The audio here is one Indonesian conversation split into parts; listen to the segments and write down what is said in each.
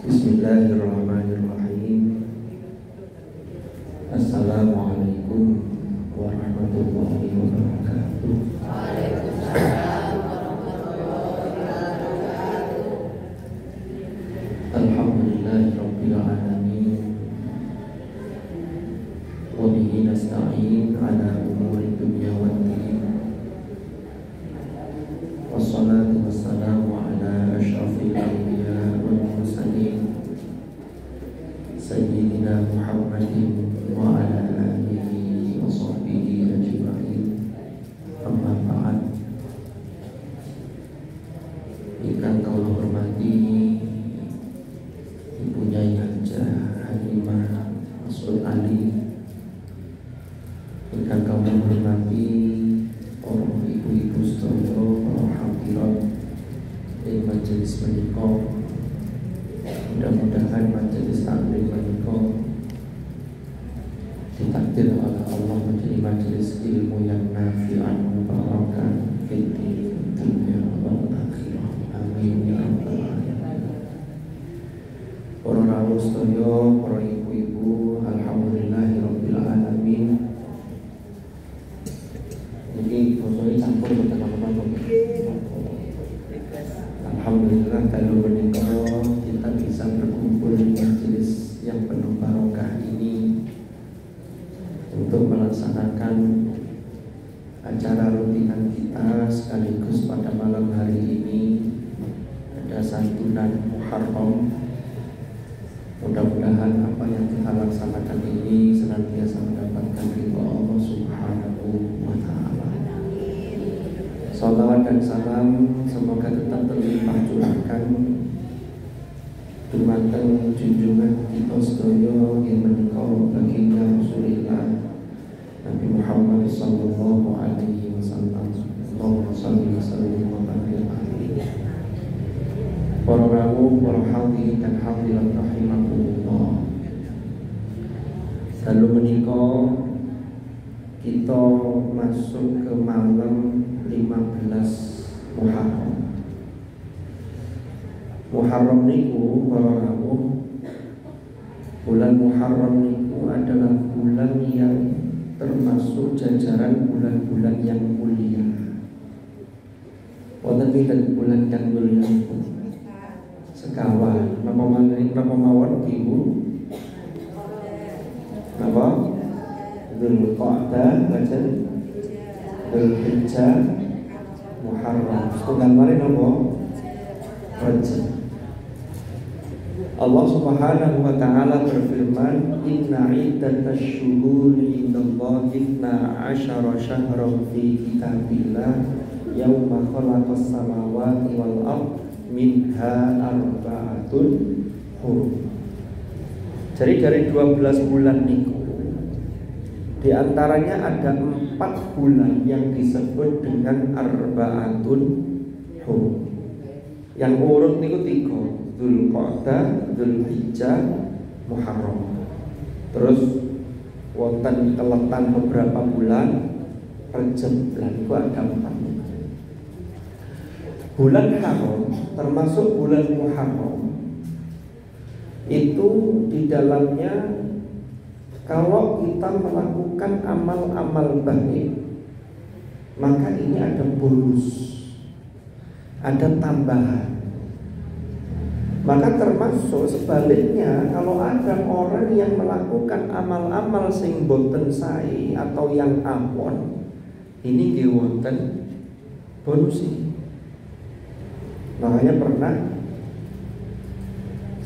Bismillahirrahmanirrahim. Assalamualaikum warahmatullahi wabarakatuh. Waalaikumsalam warahmatullahi wabarakatuh. Alhamdulillahirabbil alamin. Wa bihi nasta'in ala umuri dunya waddin. Wassalatu wassalamu ala asyrafil anbiya wal mursalin Sayyidina Muhammadin wa ala alihi wa sahbihi ajma'in. Amma ba'd. Ingkang kula hormati Ibu Nyai Hajah Halimah Mas'ud Ali, ingkang kula hormati para ibu-ibu sedaya, para hadirat ing majelis menika. Mudah-mudahan majelis taklim menika ditakdir oleh Allah menjadi majelis ilmu yang nafi'an mubarakah fid dunya wal akhirah. Amin ya rabbal alamin. Para rawuh sedaya, para ibu-ibu, alhamdulillahirabbil alamin. Jadi bosone campur teman-teman. Alhamdulillah kalau menika kita bisa berkumpul di majelis yang penuh barokah ini untuk melaksanakan acara rutinan kita, sekaligus pada malam hari ini ada santunan Muharram. Mudah-mudahan apa yang kita laksanakan ini senantiasa mendapatkan ridha Allah Subhanahu wa ta'ala. Salawat dan salam semoga tetap terlimpah curahkan dumateng junjungan kita sedaya yang menika baginda Rasulullah Nabi Muhammad sallallahu alaihi wasallam. Allahumma shalli wa sallim wa barik alaihi. Para rawuh, para hadirin dan hadirat rahimakumullah. Lalu menika kita masuk ke malam 15 Muharram. Muharram niku para rawuh, bulan Muharram niku adalah bulan yang termasuk jajaran bulan-bulan yang mulia. Wonten pinten bulan yang mulia niku? Sekawan. Napa mawon Ibu? Napa? Dzulqa'dah, bacan Dzulhijjah, Muharram. Setunggal mari napa? Rajab. Allah Subhanahu wa ta'ala berfirman, inna iddatash syuhuri indallahi 12 syahran fi kitabillah yauma khalaqas samawati wal ardh minha arba'atun hurum. Jadi dari 12 bulan niku, di antaranya ada 4 bulan yang disebut dengan arba'atun hurum. Yang urut niku 3, Dzulqa'dah, Dzulhijjah, Muharram. Terus wonten keletan beberapa bulan Rajab, lan iku ada 4. Bulan haram termasuk bulan Muharram itu di dalamnya kalau kita melakukan amal-amal baik maka ini ada bonus, ada tambahan. Maka termasuk sebaliknya, kalau ada orang yang melakukan amal-amal sing boten sae atau yang awon, ini nggih wonten bonus. Makanya pernah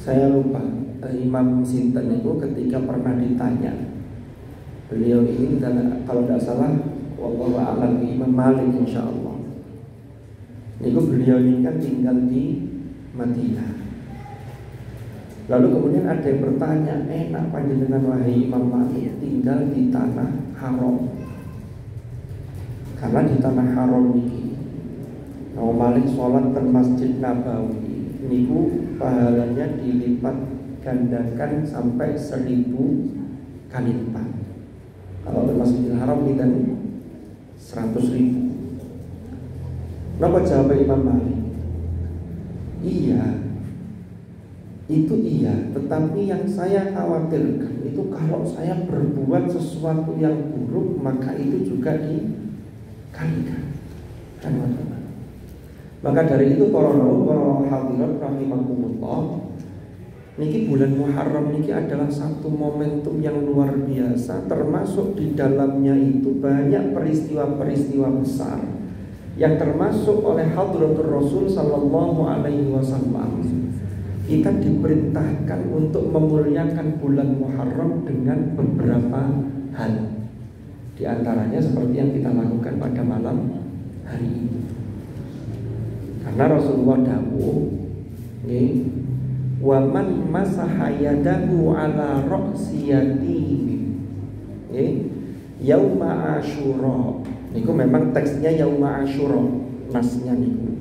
saya lupa Imam Sinten itu ketika pernah ditanya, beliau ini kalau tidak salah wallahu a'lam Imam Malik insyaallah. Niku beliau ini kan tinggal di Madinah. Lalu kemudian ada yang bertanya, enak panjenengan wahai Imam Malik tinggal di tanah haram? Karena di tanah haram ini Imam Malik sholat di Masjid Nabawi niku pahalanya dilipat gandakan sampai 1000 kali lipat. Kalau di Masjidil Haram kita 100.000. Kenapa jawab Imam Malik? Iya, Itu iya, tetapi yang saya khawatirkan itu kalau saya berbuat sesuatu yang buruk, maka itu juga dikalikan. Maka dari itu para hadirat rahimakumullah, niki bulan Muharram niki adalah satu momentum yang luar biasa, termasuk di dalamnya itu banyak peristiwa-peristiwa besar yang termasuk oleh Hadratur Rasul sallallahu alaihi wasallam. Kita diperintahkan untuk memuliakan bulan Muharram dengan beberapa hal. Di antaranya seperti yang kita lakukan pada malam hari ini. Karena Rasulullah dawuh, wa man masaha yadahu ala ra'si yatihi yauma Asyura. Niku memang teksnya yauma Asyura, nasnya niku.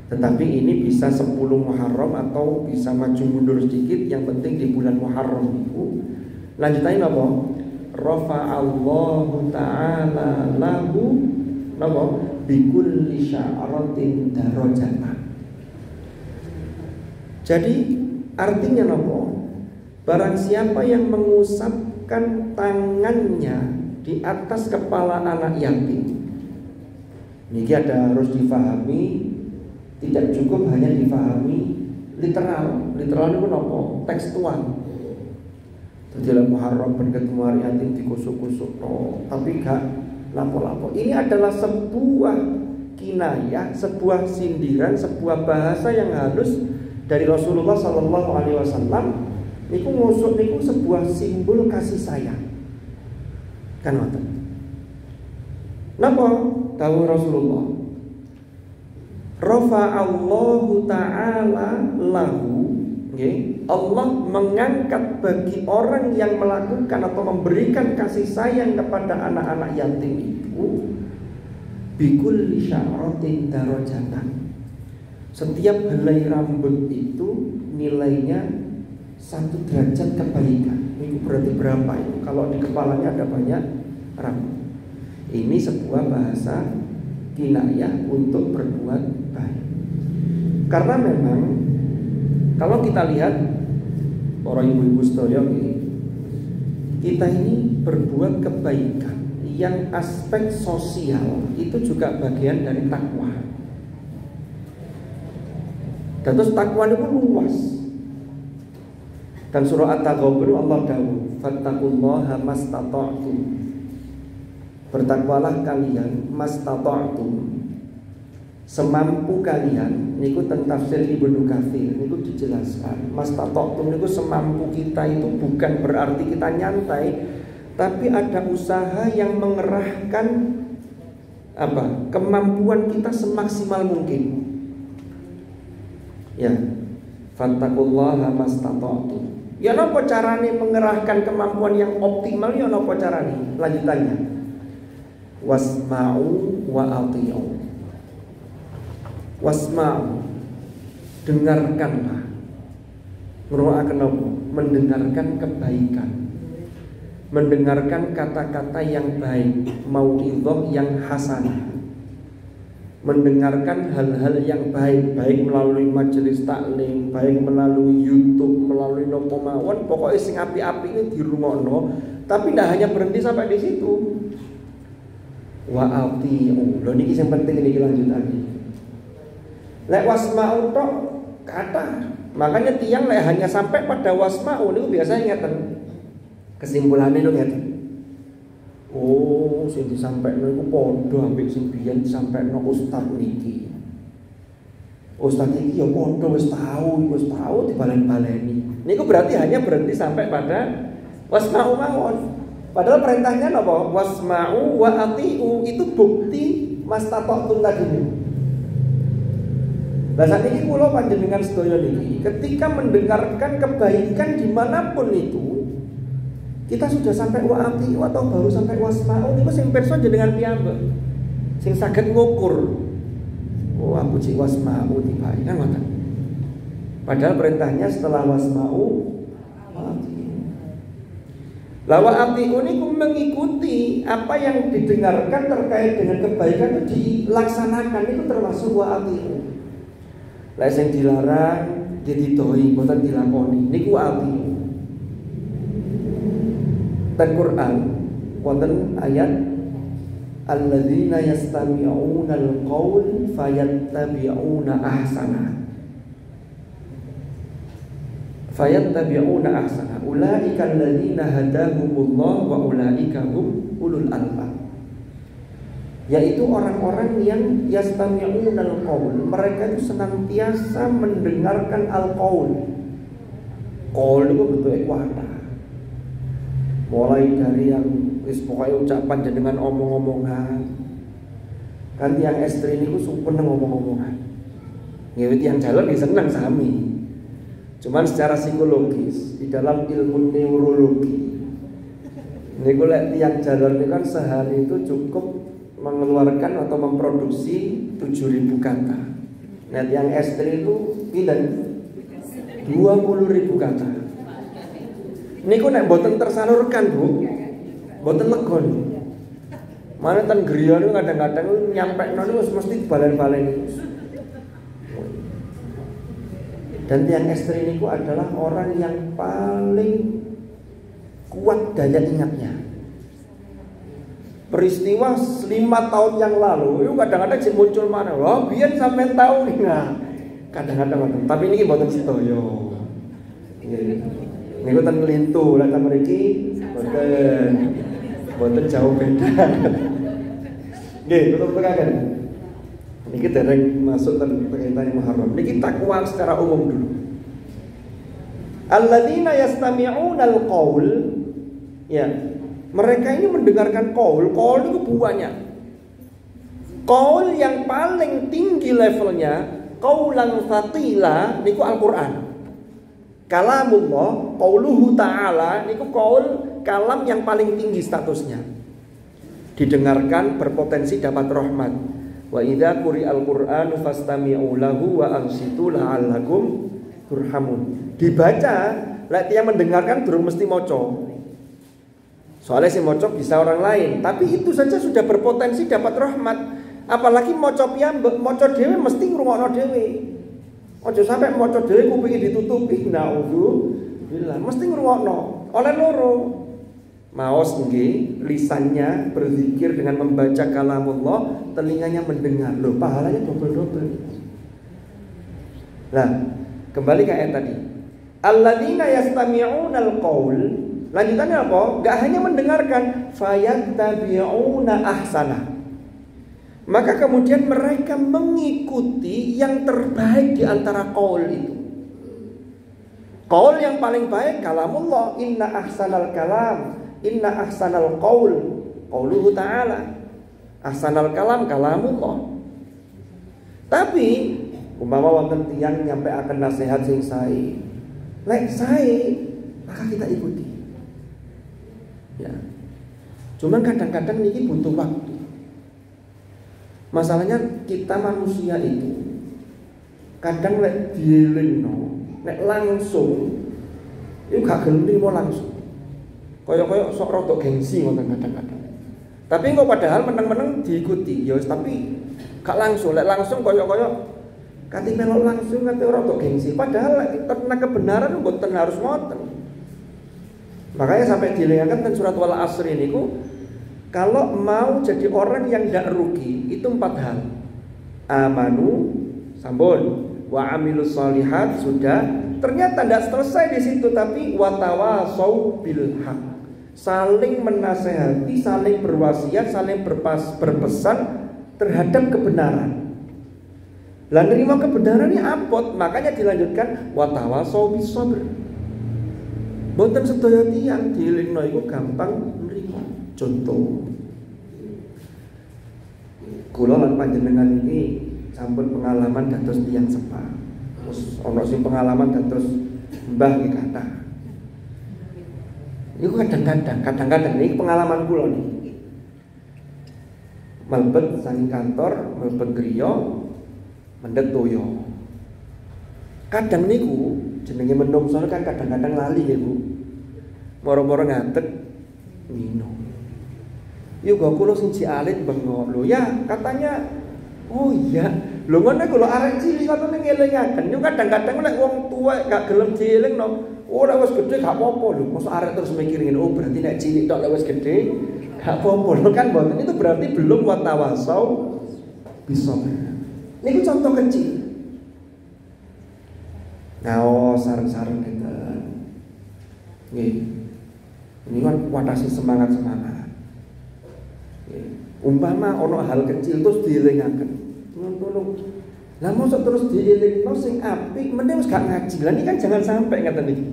Tetapi ini bisa 10 Muharram atau bisa maju mundur sedikit, yang penting di bulan Muharram niku. Lanjutannya apa? Rafa'allahu ta'ala lahu napa? Bikulli sya'ratin darajatan. Jadi artinya napa? Barang siapa yang mengusapkan tangannya di atas kepala anak yatim. Niki harus difahami, tidak cukup hanya difahami literal. Literal itu napa? Tekstual. Dalam Muharram ben ketemu anak yatim dikusuk-kusuk, tapi gak lapo-lapo. Ini adalah sebuah kinayah, sebuah sindiran, sebuah bahasa yang halus dari Rasulullah sallallahu alaihi wasallam. Niku ngusuk niku sebuah simbol kasih sayang. Kan ngoten. Napa dawuh Rasulullah? Rafa'allahu ta'ala lahu, Allah mengangkat bagi orang yang melakukan atau memberikan kasih sayang kepada anak-anak yatim itu bikulli sya'ratin darajatan. Setiap helai rambut itu nilainya 1 derajat kebaikan. Ini berarti berapa itu? Kalau di kepalanya ada banyak rambut. Ini sebuah bahasa kinayah untuk berbuat baik. Karena memang kalau kita lihat para ibu-ibu sedaya, kita ini berbuat kebaikan yang aspek sosial itu juga bagian dari takwa. Dan terus takwa itu luas. Dan surah At-Taghabun Allah dawuh, fattaqullaha mastata'tum. Bertakwalah kalian mastata'tum, semampu kalian. Niku tentang tafsir Ibnu Katsir niku dijelaskan, mastata'tum niku semampu kita itu bukan berarti kita nyantai, tapi ada usaha yang mengerahkan kemampuan kita semaksimal mungkin. Ya, fattaqullaha mastata'tum. Ya napa carane mengerahkan kemampuan yang optimal? Ya napa carane? Lanjutannya, wasma'u wa ati'u. Wasma'u, dengarkanlah. Ngrungokaken apa? Mendengarkan kebaikan, mendengarkan kata-kata yang baik, mau'idhah yang hasanah, mendengarkan hal-hal yang baik, baik melalui majelis taklim, baik melalui YouTube, melalui nopo mawon, pokoknya sing api-api ini dirungokno. Tapi tidak hanya berhenti sampai di situ. Wa ati'u. Lho niki sing penting niki lanjutannya. Lek wasma'u tok kata. Makanya tiang lek hanya sampai pada wasma'u niku biasanya ngeten. Kesimpulannya niku ngeten. Oh, sing disampaikno iku padha ambek sing biyen disampaikno ustaz niki. Ustaz iki ya padha wis tahu dibalen-baleni. Niku berarti hanya berhenti sampai pada wasma'u mawon. Padahal perintahnya apa? Wasma'u wa ati'u, itu bukti mastata'tum tadi. Lah saat ini kula panjenengan sedaya niki ketika mendengarkan kebaikan dimanapun itu, kita sudah sampai wa ati'u atau baru sampai wasma'u niku sing pirsa jenengan piyambak. Sing saged ngukur. Oh, aku cik wasma'u tiba kan ngoten. Padahal perintahnya setelah wasma'u lawa ati'u niku mengikuti apa yang didengarkan terkait dengan kebaikan itu dilaksanakan, itu termasuk wa ati'u. Lah sing dilarang didoi boten dilakoni niku ati. Dan Quran wonten ayat alladzina yastami'una al-qaul fayattabi'una ahsana. Fayattabi'una ahsana. Ulaika alladzina hadahumullah wa ulaika hum ulul albab. Yaitu orang-orang yang yastami'una al-qaul. Mereka itu senantiasa mendengarkan al-qaul. Qaul itu bentuknya kuata. Mulai dari yang pokoknya ucapan dengan omong-omongan. Kan yang estri ini seneng ngomong-omongan. Ngewit yang jalan dia seneng sami. Cuman secara psikologis di dalam ilmu neurologi ini lek tiang jalan ini kan sehari itu cukup mengeluarkan atau memproduksi 7.000 kata. Nah tiang estri itu bilang 20.000 kata. Niku nek boten tersalurkan Bu, boten legon. Mana tan griya niku kadang-kadang nyampekno niku mesti balen-balen. Dan tiang estri niku adalah orang yang paling kuat daya ingatnya. Peristiwa 5 tahun yang lalu itu kadang-kadang sih muncul mana, wah biyen sampean tahu nih. Nah, kadang-kadang tapi ini boten sedaya. Niku ten lintu lek mriki boten jauh beda. Nggih, tutup tekan. Niki dereng masuk terkaitan Muharram. Niki takwa secara umum dulu. Alladzina yastami'una al-qaul. Ya, mereka ini mendengarkan qaul. Qaul itu banyak. Qaul yang paling tinggi levelnya qaulan fatila niku Al-Qur'an. Kalamullah, qauluhu ta'ala niku qaul kalam yang paling tinggi statusnya. Didengarkan berpotensi dapat rahmat. Wa idza quri'al Qur'anu fastami'u lahu wa ansitu la'allakum turhamun. Dibaca, lek tiyang mendengarkan durung mesti maca. Soalnya si maca bisa orang lain, tapi itu saja sudah berpotensi dapat rahmat. Apalagi maca piyambak, maca dhewe mesti ngrungokno dhewe. Aja sampai maca dhewe kupinge ditutupi. Naudzubillah, mesti ngrungokno. Oleh loro. Maos nggih, lisannya berzikir dengan membaca kalamullah, telinganya mendengar. Loh, pahalanya double-double. Nah, kembali ke ayat tadi. Alladzina yastami'una al-qaul. Lanjutannya apa? Gak hanya mendengarkan, fayattabi'una ahsana. Maka kemudian mereka mengikuti yang terbaik di antara qaul itu. Qaul yang paling baik kalamullah, inna ahsanal kalam, inna ahsanal qaul, qauluhu ta'ala. Ahsanal kalam kalamullah. Tapi umpama wonten tiyang nyampe akan nasihat sing sae. Lek sae, maka kita ikuti. Ya. Cuman kadang-kadang niki butuh waktu. Masalahnya kita manusia itu kadang lek dielingno, nek langsung itu gak gelem nrimo langsung. Kaya-kaya sok rodok gengsi ngoten kadang-kadang. Tapi kok padahal meneng-meneng diikuti, ya tapi gak langsung, lek langsung kaya-kaya kate melok langsung kate rodok gengsi. Padahal lek tentang kebenaran mboten harus ngoten. Makanya sampai dilingakan dan surat wal asri niku, kalau mau jadi orang yang tidak rugi itu 4 hal. Amanu, sampun, wa amilus solihat sudah. Ternyata tidak selesai di situ, tapi watawasau bil haq. Saling menasehati, saling berwasiat, saling berpesan terhadap kebenaran. Lah nerima kebenaran ini apot, makanya dilanjutkan watawasau bis sabr. Boten sedaya tiyang dielingno iku gampang nrimo. Contoh, kula lan panjenengan ini sampun pengalaman dados tiyang sepa. Terus ana sing pengalaman dados mbah nggih kathah. Iku kadang-kadang ini pengalaman kula niki. Melebet saking kantor, melebet griya, mendhet toya. Kadang niku jenenge menungso kan kadang-kadang lali ya Bu. Moro-moro ngadeg minum. Yo kok kula sing alit bengok lho ya katanya oh iya Lho ngono iku lho arek cilik ngono ngelingaken. Yo kadang-kadang lek wong tua gak gelem dielingno, ora wis gedhe gak apa-apa lho. Mosok arek terus mikirin, oh berarti nek cilik tok lek wis gedhe gak apa-apa. Lho kan mboten itu berarti belum watawasau bisa. Niku contoh kecil. Nah, sareng-sareng ngeten. Nggih. Ini kan watasi semangat-semangat. Nggih. Umpama ana hal kecil terus dielingaken. Ngono. Lah mosok terus dielingno sing apik, mending wis gak ngaji. Lah ini kan jangan sampai ngeten iki.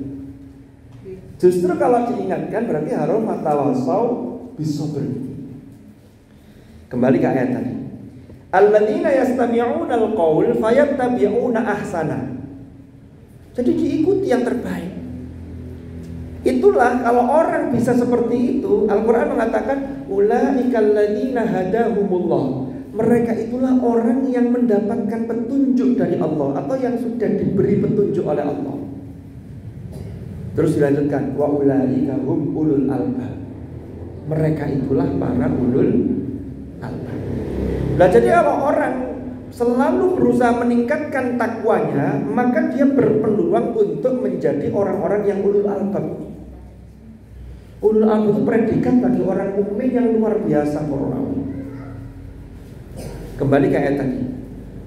Justru kalau diingatkan berarti harus matawasau bisa berhenti. Kembali ke ayat tadi. Alladzina yastami'una al-qaul fayattabi'una ahsana. Jadi diikuti yang terbaik. Itulah kalau orang bisa seperti itu, Al-Quran mengatakan ulaikal ladzina hadahumullah. Mereka itulah orang yang mendapatkan petunjuk dari Allah atau yang sudah diberi petunjuk oleh Allah. Terus dilanjutkan wa ulaika hum ulul albab. Mereka itulah para ulul albab. Nah, jadi kalau orang selalu berusaha meningkatkan takwanya, maka dia berpeluang untuk menjadi orang-orang yang ulul albab. Ulul albab itu predikat bagi orang mukmin yang luar biasa orang. Kembali ke ayat tadi.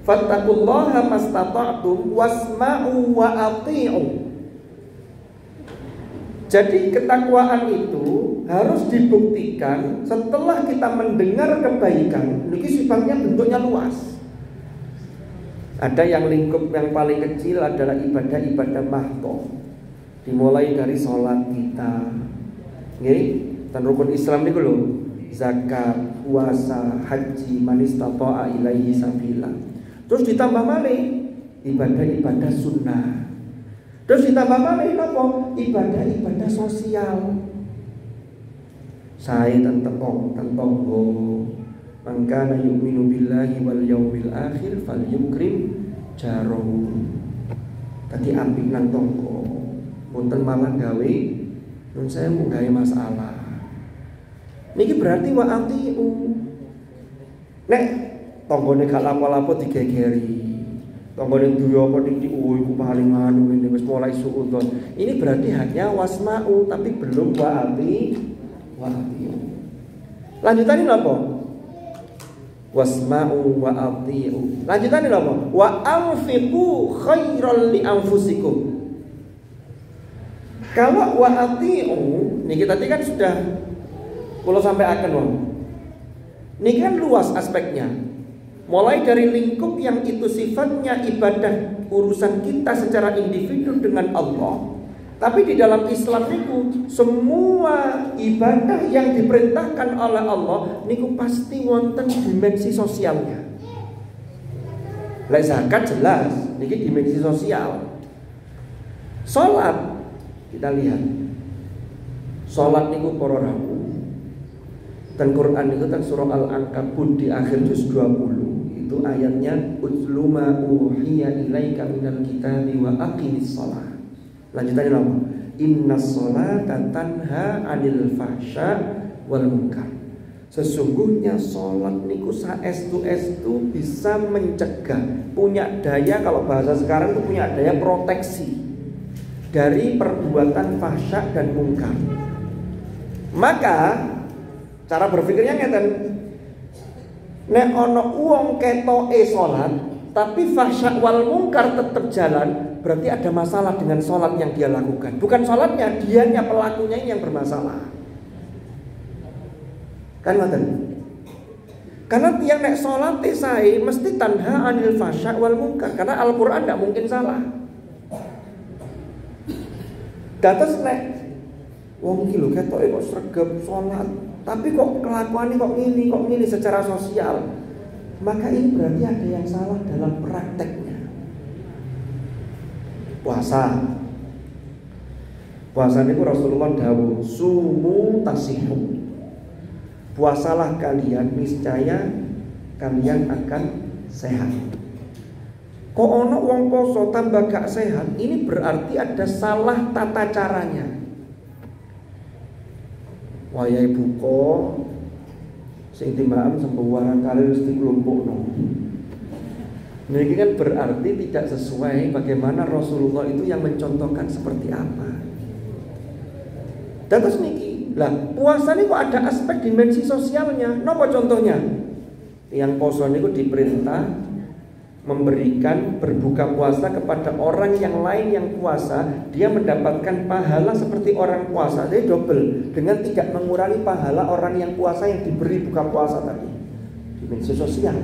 Fattaqullaha mastata'tum wasma'u wa athi'u. Jadi ketakwaan itu harus dibuktikan setelah kita mendengar kebaikan. Ini sifatnya bentuknya luas. Ada yang lingkup yang paling kecil adalah ibadah-ibadah mahdoh. Dimulai dari sholat kita, nggih, dan rukun Islam niku lho, zakat, puasa, haji, man istata'a ilaihi sabila. Terus ditambah malih ibadah-ibadah sunnah. Terus ditambah malih napa? Ibadah-ibadah sosial. Saya tentang mangkana yu'minu billahi wal yaumil akhir falyukrim jarahu. Tadi apik nang tangga. Punten malah gawe nun saya mau gawe masalah. Niki berarti wa atiu. Nek tanggane gak lapo-lapo digegeri. Tanggane duwe apa titik iku paling anu ngene wis mulai suudon. Ini berarti hanya wasma'u tapi belum wa atiu. Lanjutane napa? Wasma'u wa atiu. Lanjutane napa? Wa anfiqu khairal li anfusikum. Kalau wa atiu niki tadi kan sudah kalau sampai akan wong. Ini kan luas aspeknya. Mulai dari lingkup yang itu sifatnya ibadah urusan kita secara individu dengan Allah. Tapi di dalam Islam niku semua ibadah yang diperintahkan oleh Allah niku pasti wonten dimensi sosialnya. Lek zakat jelas niki dimensi sosial. Salat kita lihat. Salat niku para rawuh. Dan Quran itu kan surah Al-Ankabut di akhir juz 20 itu ayatnya utluma uhiya ilaika minal kitabi wa aqimis shalah. Lanjutannya apa? Innas sholata tanha 'anil fahsya wal munkar. Sesungguhnya salat niku saestu-estu bisa mencegah, punya daya, kalau bahasa sekarang itu punya daya proteksi dari perbuatan fahsya dan munkar. Maka cara berpikirnya ngeten. Nek ana wong ketoke salat tapi fahsya wal munkar tetap jalan, berarti ada masalah dengan salat yang dia lakukan. Bukan salatnya, dianya pelakunya ini yang bermasalah. Kan ngoten. Karena tiang nek salat sae mesti tanha anil fahsya wal munkar, karena Al-Qur'an enggak mungkin salah. Dados nek wong iki lho ketoke kok sregep salat, tapi kok kelakuannya kok gini secara sosial, maka ini berarti ada yang salah dalam prakteknya. Puasa niku Rasulullah dawuh sumu tasihu. Puasalah kalian, niscaya kalian akan sehat. Kok ono wong poso tambah gak sehat, ini berarti ada salah tata caranya. Wayahe buka sing timbaan sembuhan kali wis dikelompokno. Nah, ini kan berarti tidak sesuai bagaimana Rasulullah itu yang mencontohkan seperti apa. Dan terus niki, lah puasa ini kok ada aspek dimensi sosialnya. Napa contohnya? Yang poso niku diperintah memberikan berbuka puasa kepada orang yang lain yang puasa, dia mendapatkan pahala seperti orang puasa. Jadi double dengan tidak mengurangi pahala orang yang puasa yang diberi buka puasa tadi. Dimensi sosial.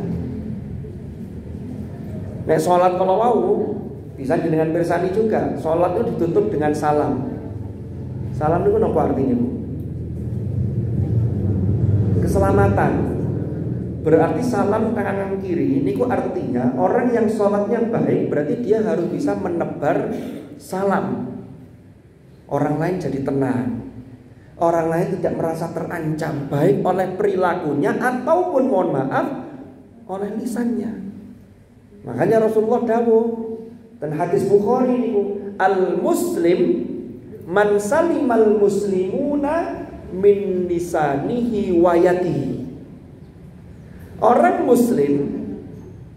Nek sholat kalau mau bisa dengan bersani juga. Sholat itu ditutup dengan salam. Salam itu apa artinya, Bu? Keselamatan. Berarti salam tangan kiri ini artinya orang yang sholatnya baik berarti dia harus bisa menebar salam. Orang lain jadi tenang. Orang lain tidak merasa terancam baik oleh perilakunya ataupun mohon maaf oleh lisannya. Makanya Rasulullah dawuh dan hadis Bukhari ini, al-muslim man salimal muslimuna min lisanihi wa yadihi. Orang muslim,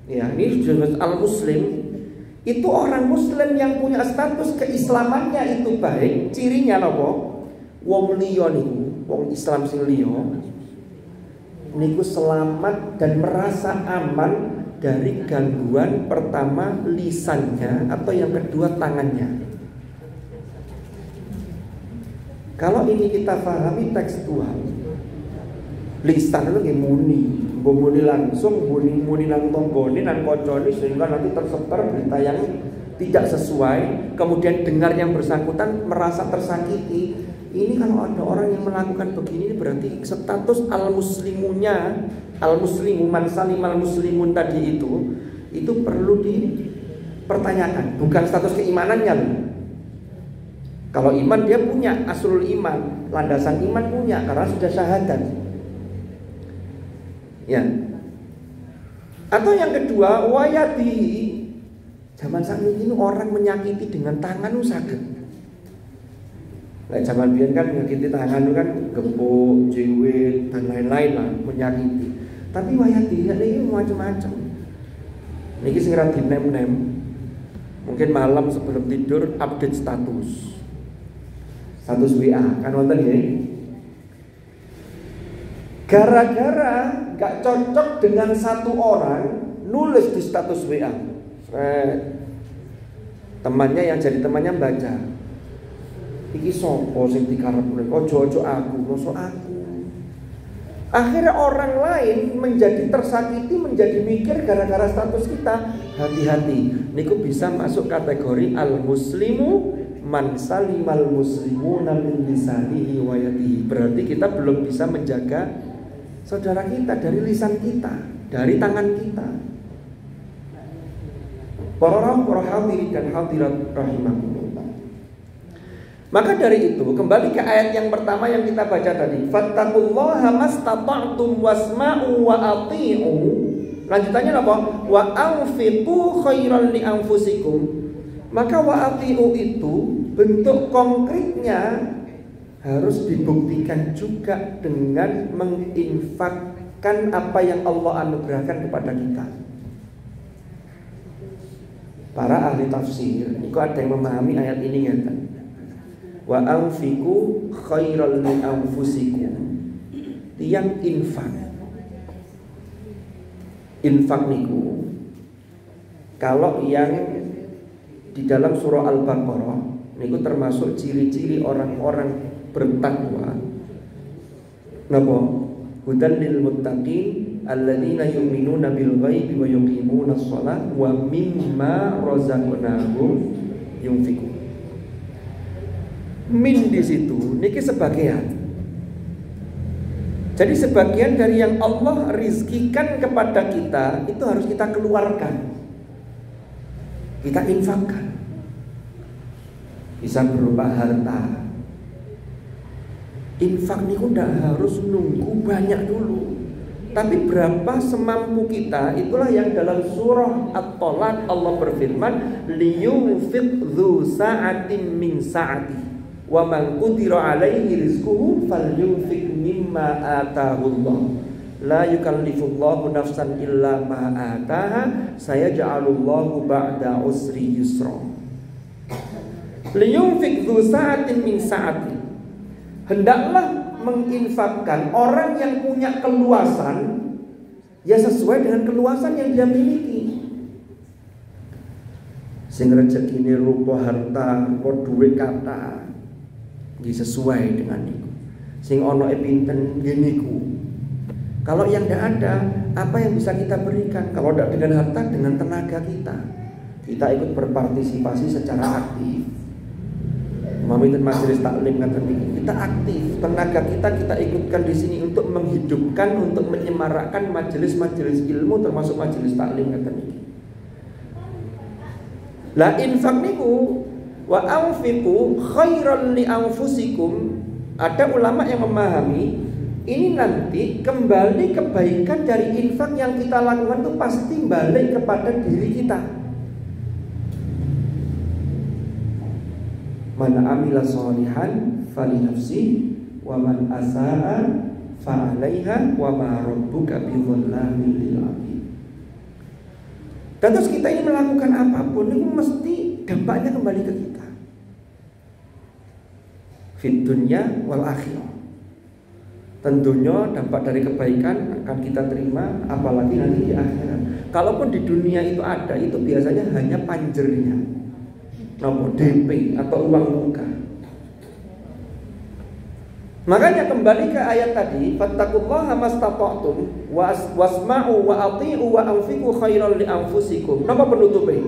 ya ini disebut al-muslim, itu orang muslim yang punya status keislamannya itu baik. Cirinya apa? Wong liya niku, wong Islam sing liya niku selamat dan merasa aman dari gangguan pertama lisannya atau yang kedua tangannya. Kalau ini kita pahami tekstual, lisan itu nggih muni langsung, muni nang tonggone nang kocone sehingga nanti tersebar berita yang tidak sesuai, kemudian dengar yang bersangkutan merasa tersakiti. Ini kalau ada orang yang melakukan begini berarti status al-muslimunya, al-muslimu man salimal muslimun tadi itu perlu dipertanyakan, bukan status keimanannya. Kalau iman dia punya aslul iman, landasan iman punya karena sudah syahadat. Ya. Atau yang kedua, wayati. Zaman saat ini orang menyakiti dengan tangan sakit. Nah, zaman biyen kan menyakiti tangan kan gempuk, jewe dan lain-lain lah menyakiti. Tapi wayati ini macam-macam. Niki sing ra dinem-nem. Mungkin malam sebelum tidur update status WA kan wonten ya. Gara-gara gak cocok dengan satu orang nulis di status WA. Temannya yang jadi temannya baca. Iki sopo sing dikarepne? Ojo aku, mosok aku. Akhirnya orang lain menjadi tersakiti, menjadi mikir gara-gara status kita. Hati-hati, niku bisa masuk kategori al-muslimu man salimal muslimuna min lisanihi wa yadihi. Berarti kita belum bisa menjaga saudara kita dari lisan kita, dari tangan kita. Para hadirin dan hadirat rahimakumullah. Maka dari itu kembali ke ayat yang pertama yang kita baca tadi, fattaqullaha mastata'tum wasma'u wa ati'u. Lanjutannya apa? Wa anfiqu khairan li anfusikum. Maka wa'ati'u itu bentuk konkretnya harus dibuktikan juga dengan menginfakkan apa yang Allah anugerahkan kepada kita. Para ahli tafsir, itu ada yang memahami ayat ini ngeten. Wa anfiqu khairal li anfusikum. Tiang infak. Infak niku kalau yang di dalam surah Al-Baqarah niku termasuk ciri-ciri orang-orang bertakwa. Napa? Hudan lil muttaqin alladzina yu'minuna bil ghaibi wa yuqimuna shalah wa mimma razaqnahum yunfiqun. Min di situ niki sebagian. Jadi sebagian dari yang Allah rizkikan kepada kita itu harus kita keluarkan, kita infakkan. Bisa berupa harta. Infak niku ndak harus nunggu banyak dulu, tapi berapa semampu kita. Itulah yang dalam surah At-Talaq Allah berfirman, liyunfiq dzu sa'atin min sa'ati wa man qudira alaihi rizquhu falyunfiq mimma atahullah. La yukallifullahu nafsan illa ma ataha, sayaj'alullahu ba'da usri yusra. Liyunfik dzu sa'atin min sa'ati. Hendaklah menginfakkan orang yang punya keluasan ya sesuai dengan keluasan yang dia miliki. Sing rezekine rupa harta, rupa duit kata, nggih sesuai dengan niku. Sing ana e pinten nggih niku. Kalau yang tidak ada, apa yang bisa kita berikan? Kalau tidak dengan harta, dengan tenaga kita. Kita ikut berpartisipasi secara aktif. Memimpin majelis taklim kata kita aktif, tenaga kita ikutkan di sini untuk menghidupkan, untuk menyemarakkan majelis-majelis ilmu termasuk majelis taklim kata niki. La infak niku wa anfiqu khairan li anfusikum. Ada ulama yang memahami ini nanti kembali kebaikan dari infak yang kita lakukan itu pasti balik kepada diri kita. Man amila sholihan fali nafsi wa man asaa fa 'alaiha wa ma rabbuka bidzallamil lil 'abid. Dan terus kita ini melakukan apapun itu mesti dampaknya kembali ke kita. Fid dunya wal akhirah. Tentunya dampak dari kebaikan akan kita terima, apalagi nanti di akhirat. Kalaupun di dunia itu ada, itu biasanya hanya panjernya, nomor DP atau uang muka. Makanya kembali ke ayat tadi, fattaqullaha mastata'tum wasma'u wa athi'u wa anfiqu khairan li anfusikum. Napa penutupnya?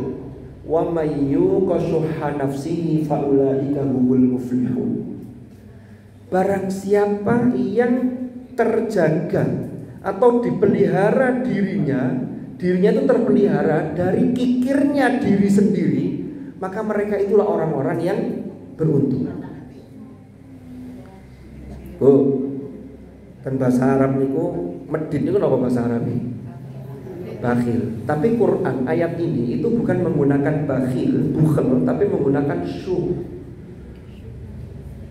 Wa may yuqa shuhha nafsihi fa ulaika humul muflihun. Barang siapa yang terjaga atau dipelihara dirinya itu terpelihara dari kikirnya diri sendiri, maka mereka itulah orang-orang yang beruntung. Dan bahasa Arab niku medit niku apa bahasa Arab ini? Bakhil. Tapi Quran ayat ini itu bukan menggunakan bakhil, bukhl, tapi menggunakan syuh.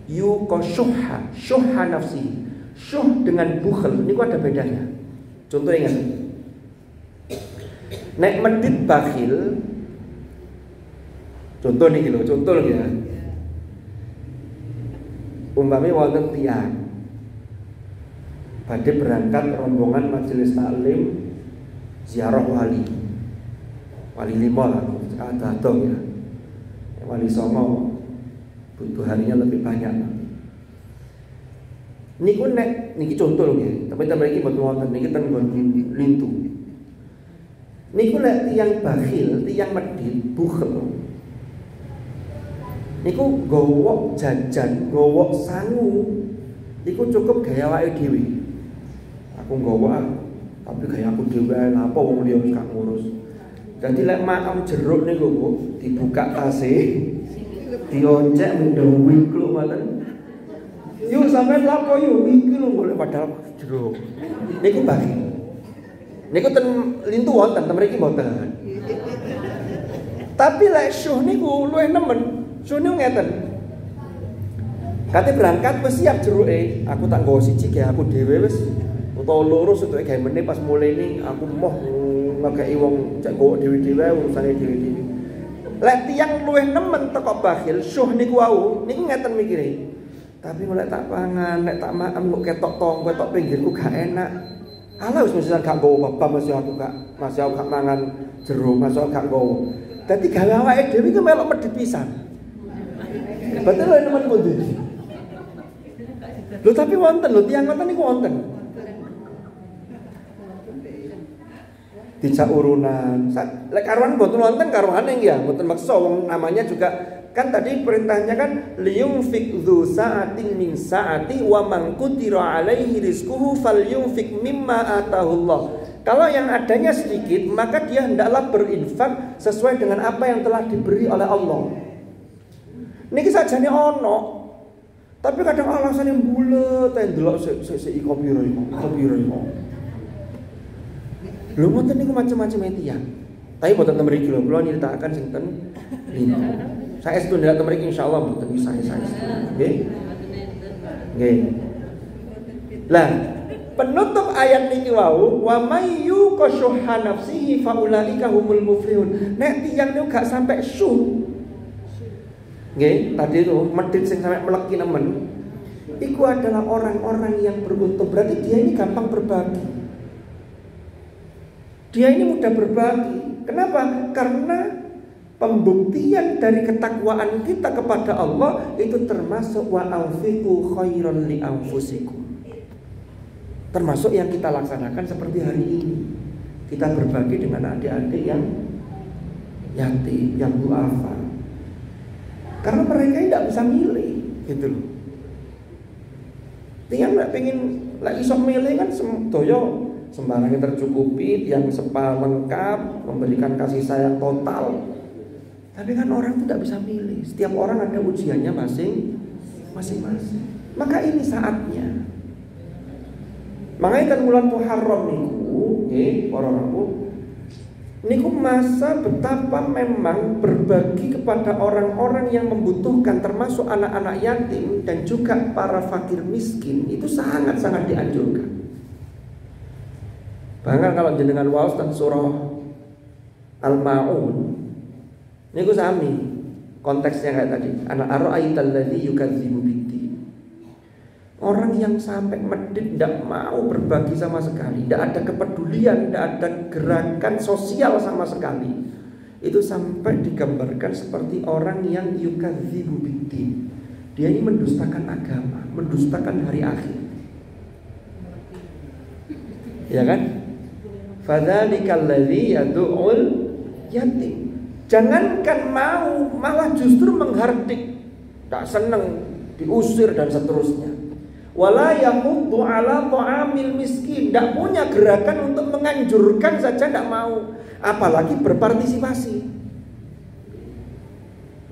Yuqashuhha, syuhha nafsi. Syuh dengan bukhl niku ada bedanya. Contoh ingat. Nek medit bakhil. Contoh nih lho, contoh ya. Umpami wonten tiyang badhe berangkat rombongan majelis taklim ziarah wali. Wali 5 lah, ada dong ya. Wali 9 butuh harinya lebih banyak. Niku nek niki contoh lho nggih, tapi tambah iki mboten wonten niki ten nggon lintu. Niku lek tiyang bakhil, tiyang medhit, bukhl. Niku gowok jajan, gowok sangu. Niku cukup gaya awake dhewe. Aku gowok tapi gaya aku dhewe apa wong liya gak ngurus. Jadi lek makam jeruk niku dibuka tase, dioncek mendang wingklu ngoten. Yuk sampean lapo yuk wingklu golek padahal jeruk. Niku bakhil. Niku ten lintu wonten, ten mriki mboten. Tapi lek syuh niku luwih nemen. Syuh niku ngeten. Kate berangkat wis siap jeruke, aku tak nggawa siji ge aku dhewe wis utawa loro setuke gawe meneh pas mulene aku moh ngekeki wong cek nggawa dhewe-dhewe urusane dhewe-dhewe. Lek tiyang luwih nemen teko bakhil, syuh niku wau, niku ngeten mikire. Tapi mulai tak pangan, nek tak makan kok ketok tonggo, ketok pinggirku gak enak. Alah wis mesti gak nggawa apa masih aku gak mangan jeruk, masih aku gak nggawa. Dadi gawe awake dhewe iku melok medhit pisan. Betul lho nemen pundi. Lho tapi wonten lho tiyang ngoten niku wonten. Dijak urunan. Lek karuan mboten wonten karuane ya, mboten maksa wong namanya juga kan tadi perintahnya kan liyunfik dzu sa'atin min sa'ati wa man qudira alaihi rizquhu falyunfik mimma atahullah. Kalau yang adanya sedikit, maka dia hendaklah berinfak sesuai dengan apa yang telah diberi oleh Allah. Niki sajane ono. Tapi kadang alasan yang bulet, ndelok sik kopi ro iku. Lho mboten niku macam-macam tiyang. Tapi mboten mriki lho, kula nyritakaken sing ten lino. Saestu ndelok mriki insyaallah mboten bisa saestu. Nggih. Nggih. Lah, penutup ayat niki wau, wa may yuqashuha nafsihi faulaika humul muflihun. Nek tiyang niku gak sampai syuh. Nggih, tadi itu medit sing sampai meleki nemen. Iku adalah orang-orang yang beruntung. Berarti dia ini gampang berbagi. Dia ini mudah berbagi. Kenapa? Karena pembuktian dari ketakwaan kita kepada Allah itu termasuk wa anfiqu khairan li anfusikum. Termasuk yang kita laksanakan seperti hari ini. Kita berbagi dengan adik-adik yang yatim, yang duafa. Karena mereka tidak bisa milih, gitu loh. Tiang nggak pengen lagi iso milih kan sedoyo sembarangnya tercukupi, yang sepa lengkap, memberikan kasih sayang total. Tapi kan orang itu tidak bisa milih. Setiap orang ada ujiannya masing-masing. Maka ini saatnya. Makanya kan bulan Muharram niku, nggih, para rabu, niku masa betapa memang berbagi kepada orang-orang yang membutuhkan, termasuk anak-anak yatim dan juga para fakir miskin, itu sangat-sangat dianjurkan. Bahkan kalau jenengan waos dan surah Al-Maun niku sami konteksnya kayak tadi. Ana ara'aital ladzi yukadzibu biddin. Orang yang sampai medit tidak mau berbagi sama sekali, tidak ada kepedulian, tidak ada gerakan sosial sama sekali. Itu sampai digambarkan seperti orang yang yukadzibu biddin. Dia ini mendustakan agama, mendustakan hari akhir. Ya kan? Fadzalikal ladzi yad'ul yatim. Jangankan mau, malah justru menghardik, tak senang, diusir dan seterusnya. Wala yahuddu ala ta'amil miskin. Tidak punya gerakan untuk menganjurkan saja, tidak mau, apalagi berpartisipasi.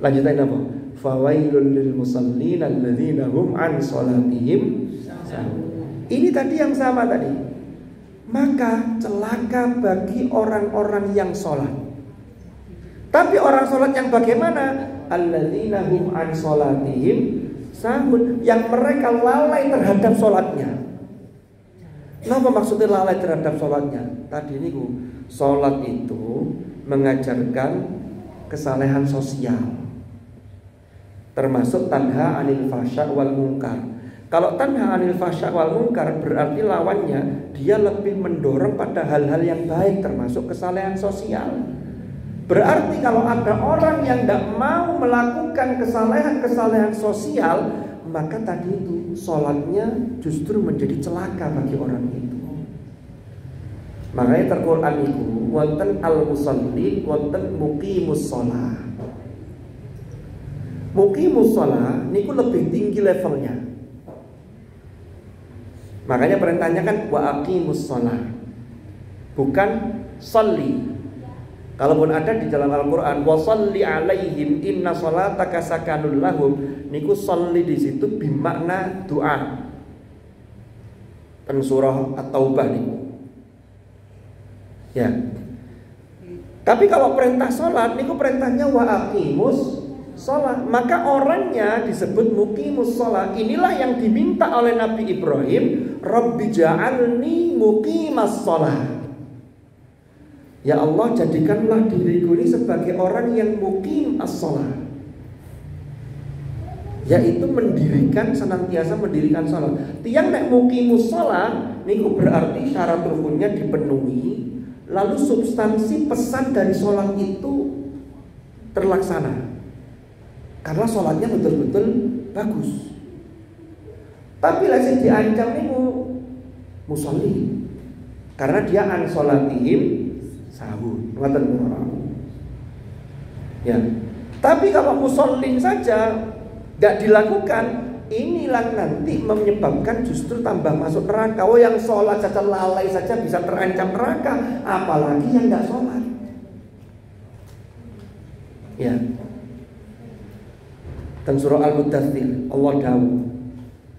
Lanjutin apa? Fawailul lil musallin alladzina hum an salatihim sahun. Ini tadi yang sama tadi. Maka celaka bagi orang-orang yang sholat. Tapi orang sholat yang bagaimana? Alladzina hum an sholatihim sahun, yang mereka lalai terhadap sholatnya. Kenapa maksudnya lalai terhadap sholatnya? Tadi ini sholat itu mengajarkan kesalehan sosial, termasuk tanha anil fasya wal munkar. Kalau tanha anil fasya wal munkar berarti lawannya dia lebih mendorong pada hal-hal yang baik, termasuk kesalehan sosial. Berarti kalau ada orang yang tidak mau melakukan kesalehan-kesalehan sosial, maka tadi itu sholatnya justru menjadi celaka bagi orang itu. Makanya Al-Quran itu wonten al-musalli, wonten muqimus shalah. Muqimus shalah niku lebih tinggi levelnya. Makanya perintahnya kan wa aqimus shalah, bukan sholli. Kalaupun ada di dalam Al-Quran wa sholli alaihim inna sholataka sakanul lahum, niku sholli di situ bimakna doa. Pen surah At-Taubah niku. Ya. Tapi kalau perintah sholat niku perintahnya wa aqimus sholat, maka orangnya disebut muqimus sholat. Inilah yang diminta oleh Nabi Ibrahim, Rabbi ja'alni muqimas sholat. Ya Allah, jadikanlah diriku ini sebagai orang yang muqim as-shalah, yaitu mendirikan, senantiasa mendirikan sholat. Tiang nek muqimus sholat niku berarti syarat rukunnya dipenuhi, lalu substansi pesan dari sholat itu terlaksana, karena sholatnya betul-betul bagus. Tapi lagi diancam niku musolli, karena dia an sholatihim sahun, ngoten orang. Ya. Tapi kalau musallin saja tidak dilakukan, inilah nanti menyebabkan justru tambah masuk neraka. Oh, yang sholat saja lalai saja bisa terancam neraka, apalagi yang tidak sholat. Ya. Dan surah Al-Muddathir Allah dawuh,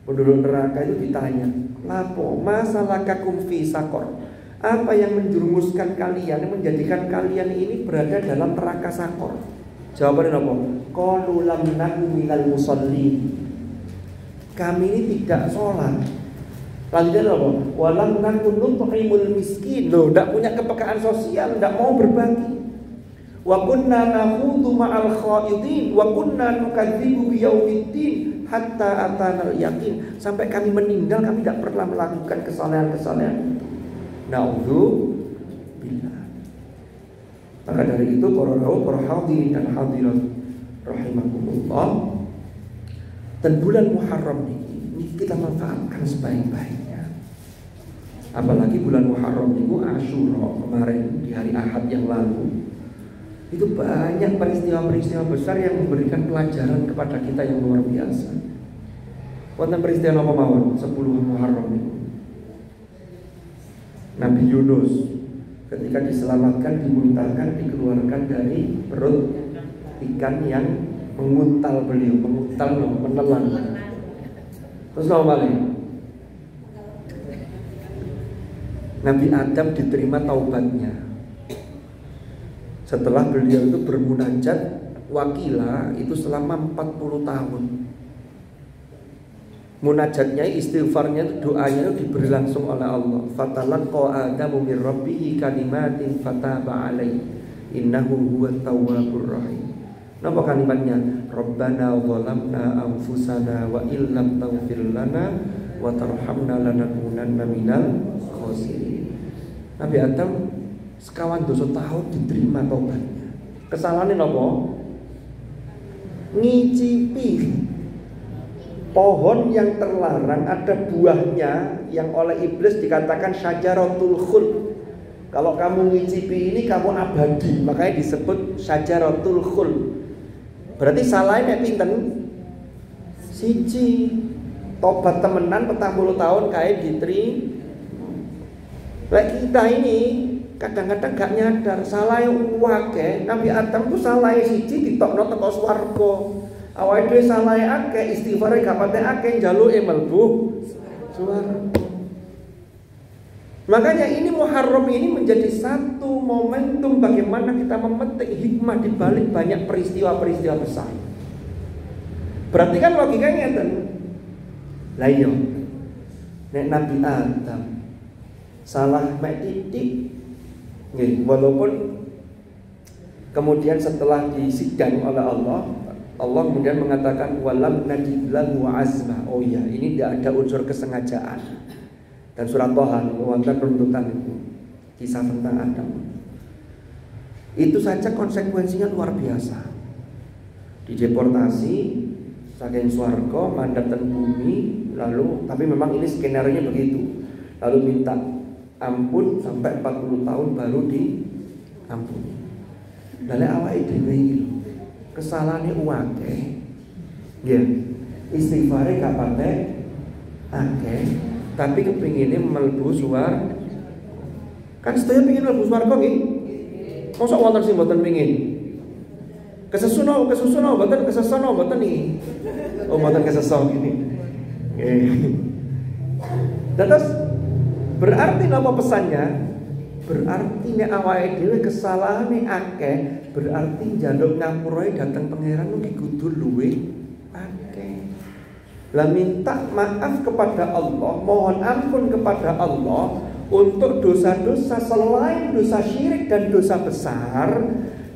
penduduk neraka itu ditanya, "Lapo masalakakum fi sakor?" Apa yang menjerumuskan kalian, yang menjadikan kalian ini berada dalam neraka sakor? Jawabannya apa? Qalu lam naku minal musallin. Kami ini tidak sholat, Lanjutnya apa? Walam nakun nut'imul miskin. Loh, enggak punya kepekaan sosial, enggak mau berbagi. Wa kunna nakhudhu ma'al khaidin wa kunna nukadzibu biyaumiddin hatta atana al-yaqin. Sampai kami meninggal kami tidak pernah melakukan kesalahan-kesalahan. Na'udzubillah. Maka dari itu para hadirin dan hadirat rahimakumullah, dan bulan Muharram ini kita manfaatkan sebaik-baiknya. Apalagi bulan Muharram itu Asyura kemarin di hari Ahad yang lalu, itu banyak peristiwa-peristiwa besar yang memberikan pelajaran kepada kita yang luar biasa. Wonten peristiwa apa mawon 10 Muharram itu. Nabi Yunus ketika diselamatkan, dimuntahkan, dikeluarkan dari perut ikan yang menguntal beliau, menelan. Terus apa lagi? Nabi Adam diterima taubatnya setelah beliau itu bermunajat wakila itu selama 40 tahun. Munajatnya, istighfarnya, doanya itu diberi langsung oleh Allah. Fatalaqa Adamu min rabbihi kalimatin fataba alaihi innahu huwat tawwabur rahim. Napa kalimatnya? Rabbana zalamna anfusana wa illam taghfir lana wa tarhamna lanakunanna minal khasirin. Nabi Adam sekawan dosa tahun diterima taubatnya. Kesalahannya napa? Ngicipi pohon yang terlarang, ada buahnya yang oleh iblis dikatakan syajaratul khuld. Kalau kamu ngicipi ini kamu abadi, makanya disebut syajaratul khuld. Berarti salahnya pinten? Siji. Tobat temenan 40 tahun kayak ditri. Lek kita ini kadang-kadang gak nyadar salahnya wake. Nabi Adam tuh salahnya siji ditokno teko swarga. Awake dhewe salahe akeh, istighfare gak pate akeh, njaluke mlebu swarga. Makanya ini Muharram ini menjadi satu momentum bagaimana kita memetik hikmah di balik banyak peristiwa-peristiwa besar. Berarti kan logikanya ngeten. Lah iya. Nek Nabi Adam salah mek titik nggih, walaupun kemudian setelah disidang oleh Allah kemudian mengatakan walam najid lahu azma. Oh iya, ini tidak ada unsur kesengajaan. Dan surat Thaha wonten runtutan itu kisah tentang Adam. Itu saja konsekuensinya luar biasa. Dideportasi saking swarga mandhat ten bumi, lalu tapi memang ini skenario-nya begitu. Lalu minta ampun sampai 40 tahun baru diampuni. Lalu awake dhewe iki kesalahane akeh. Nggih. Istighfare gak pate akeh, tapi kepingine mlebu swarga. Kan sedaya pengin mlebu swarga nggih. Mosok wonten sing mboten pengin. Kesusuno mboten kesesono mboten iki. Oh mboten keseson ini. Nggih. Terus berarti napa pesannya? Berarti nek awake dhewe kesalahane akeh, berarti njaluk ngapura dateng pangeran kuwi kudu luwih akeh. Lah minta maaf kepada Allah, mohon ampun kepada Allah untuk dosa-dosa selain dosa syirik dan dosa besar.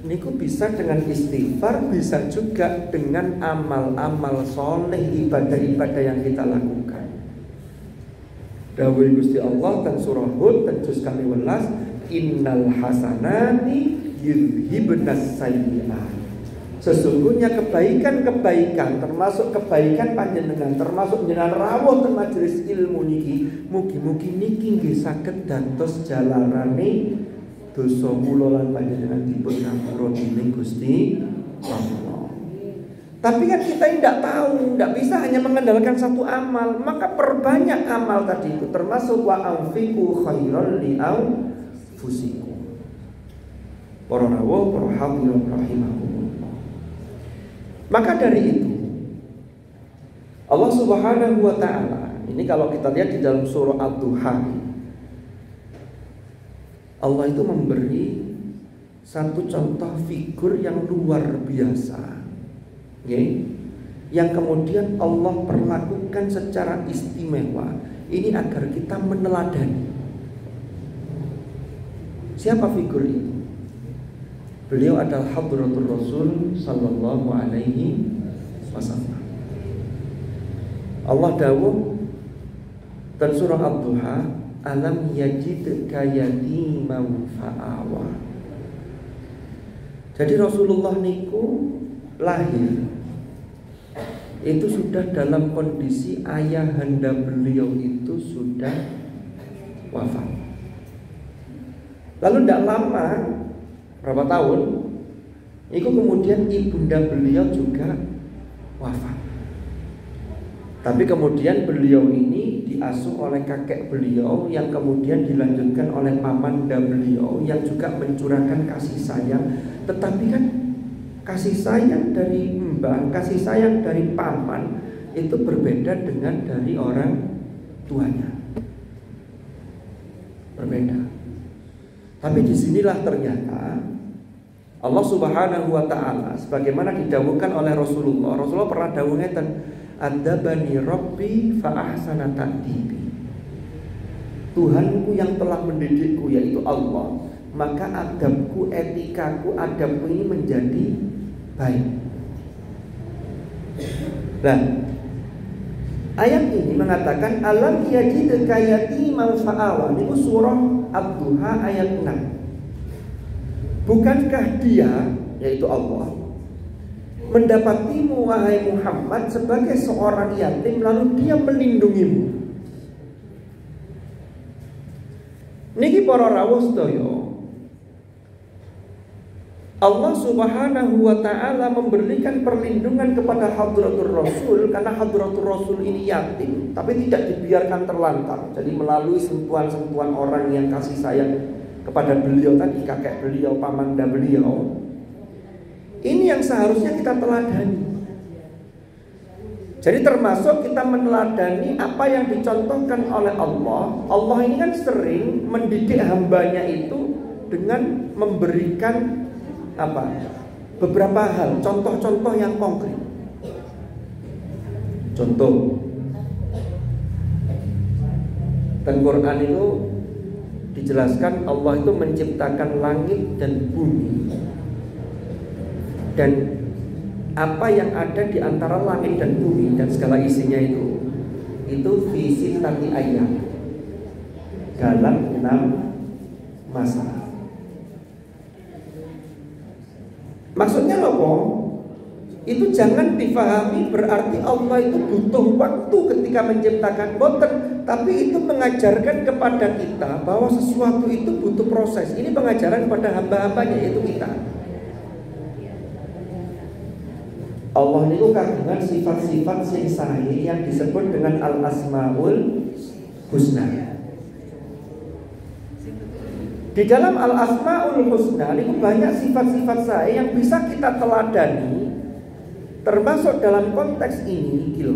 Niku bisa dengan istighfar, bisa juga dengan amal-amal soleh, ibadah-ibadah yang kita lakukan. Dawuh Gusti Allah dan surah Hud dan juz 12, innal hasanati yudhibnas sayyi'at. Sesungguhnya kebaikan-kebaikan termasuk kebaikan panjenengan, termasuk jenengan rawuh ten majelis ilmu niki, mugi-mugi niki nggih saged dados jalarane dosa kula lan panjenengan dipun ngapura dening Gusti Allah. Tapi kan kita tidak tahu, tidak bisa hanya mengandalkan satu amal, maka perbanyak amal tadi itu, termasuk wa anfiqu khairan li anfusikum. Para rawuh, para hadirin rahimakumullah. Maka dari itu Allah Subhanahu wa taala, ini kalau kita lihat di dalam surah Ad-Duha, Allah itu memberi satu contoh figur yang luar biasa. Okay. Yang kemudian Allah perlakukan secara istimewa. ini agar kita meneladani. Siapa figur itu? Beliau adalah Hadratul Rasul sallallahu alaihi wasallam. Allah dawuh dan surah Ad-Duha, alam yajidka yatiman fa'awa. Jadi Rasulullah niku lahir itu sudah dalam kondisi ayahanda beliau itu sudah wafat. Lalu tidak lama, berapa tahun, itu kemudian ibunda beliau juga wafat. Tapi kemudian beliau ini diasuh oleh kakek beliau, yang kemudian dilanjutkan oleh pamanda beliau yang juga mencurahkan kasih sayang. Tetapi kan kasih sayang dari mbah, kasih sayang dari paman itu berbeda dengan dari orang tuanya. Berbeda. Tapi disinilah ternyata Allah Subhanahu wa ta'ala, sebagaimana didawuhkan oleh Rasulullah pernah dawuh ngeten, Adabani Rabbi fa ahsana ta'dibi. Tuhanku yang telah mendidikku, yaitu Allah, maka adabku, etikaku, adabku ini menjadi baik. Nah, ayat ini mengatakan alam yajidka yatiman fa'awa. Ini surah Ad-Duha ayat 6. Bukankah dia, yaitu Allah, mendapatimu wahai Muhammad sebagai seorang yatim, lalu dia melindungimu. Niki para rawuh sedaya, Allah Subhanahu wa ta'ala memberikan perlindungan kepada Hadratul Rasul, karena Hadratul Rasul ini yatim, tapi tidak dibiarkan terlantar. Jadi melalui sentuhan-sentuhan orang yang kasih sayang kepada beliau tadi, kakek beliau, pamanda beliau, ini yang seharusnya kita teladani. Jadi termasuk kita meneladani apa yang dicontohkan oleh Allah. Allah ini kan sering mendidik hambanya itu dengan memberikan apa? Beberapa hal, contoh-contoh yang konkret. Contoh, dan Quran itu dijelaskan Allah itu menciptakan langit dan bumi, dan apa yang ada di antara langit dan bumi dan segala isinya itu visi tadi ayat dalam 6 masa. Maksudnya apa? Itu jangan difahami berarti Allah itu butuh waktu ketika menciptakan, boten, tapi itu mengajarkan kepada kita bahwa sesuatu itu butuh proses. Ini pengajaran kepada hamba-hambanya, yaitu kita. Allah itu kagungan sifat-sifat sing sae yang disebut dengan Al-Asmaul Husna. Di dalam Al-Asmaul Husna itu banyak sifat-sifat sae yang bisa kita teladani, termasuk dalam konteks ini gitu.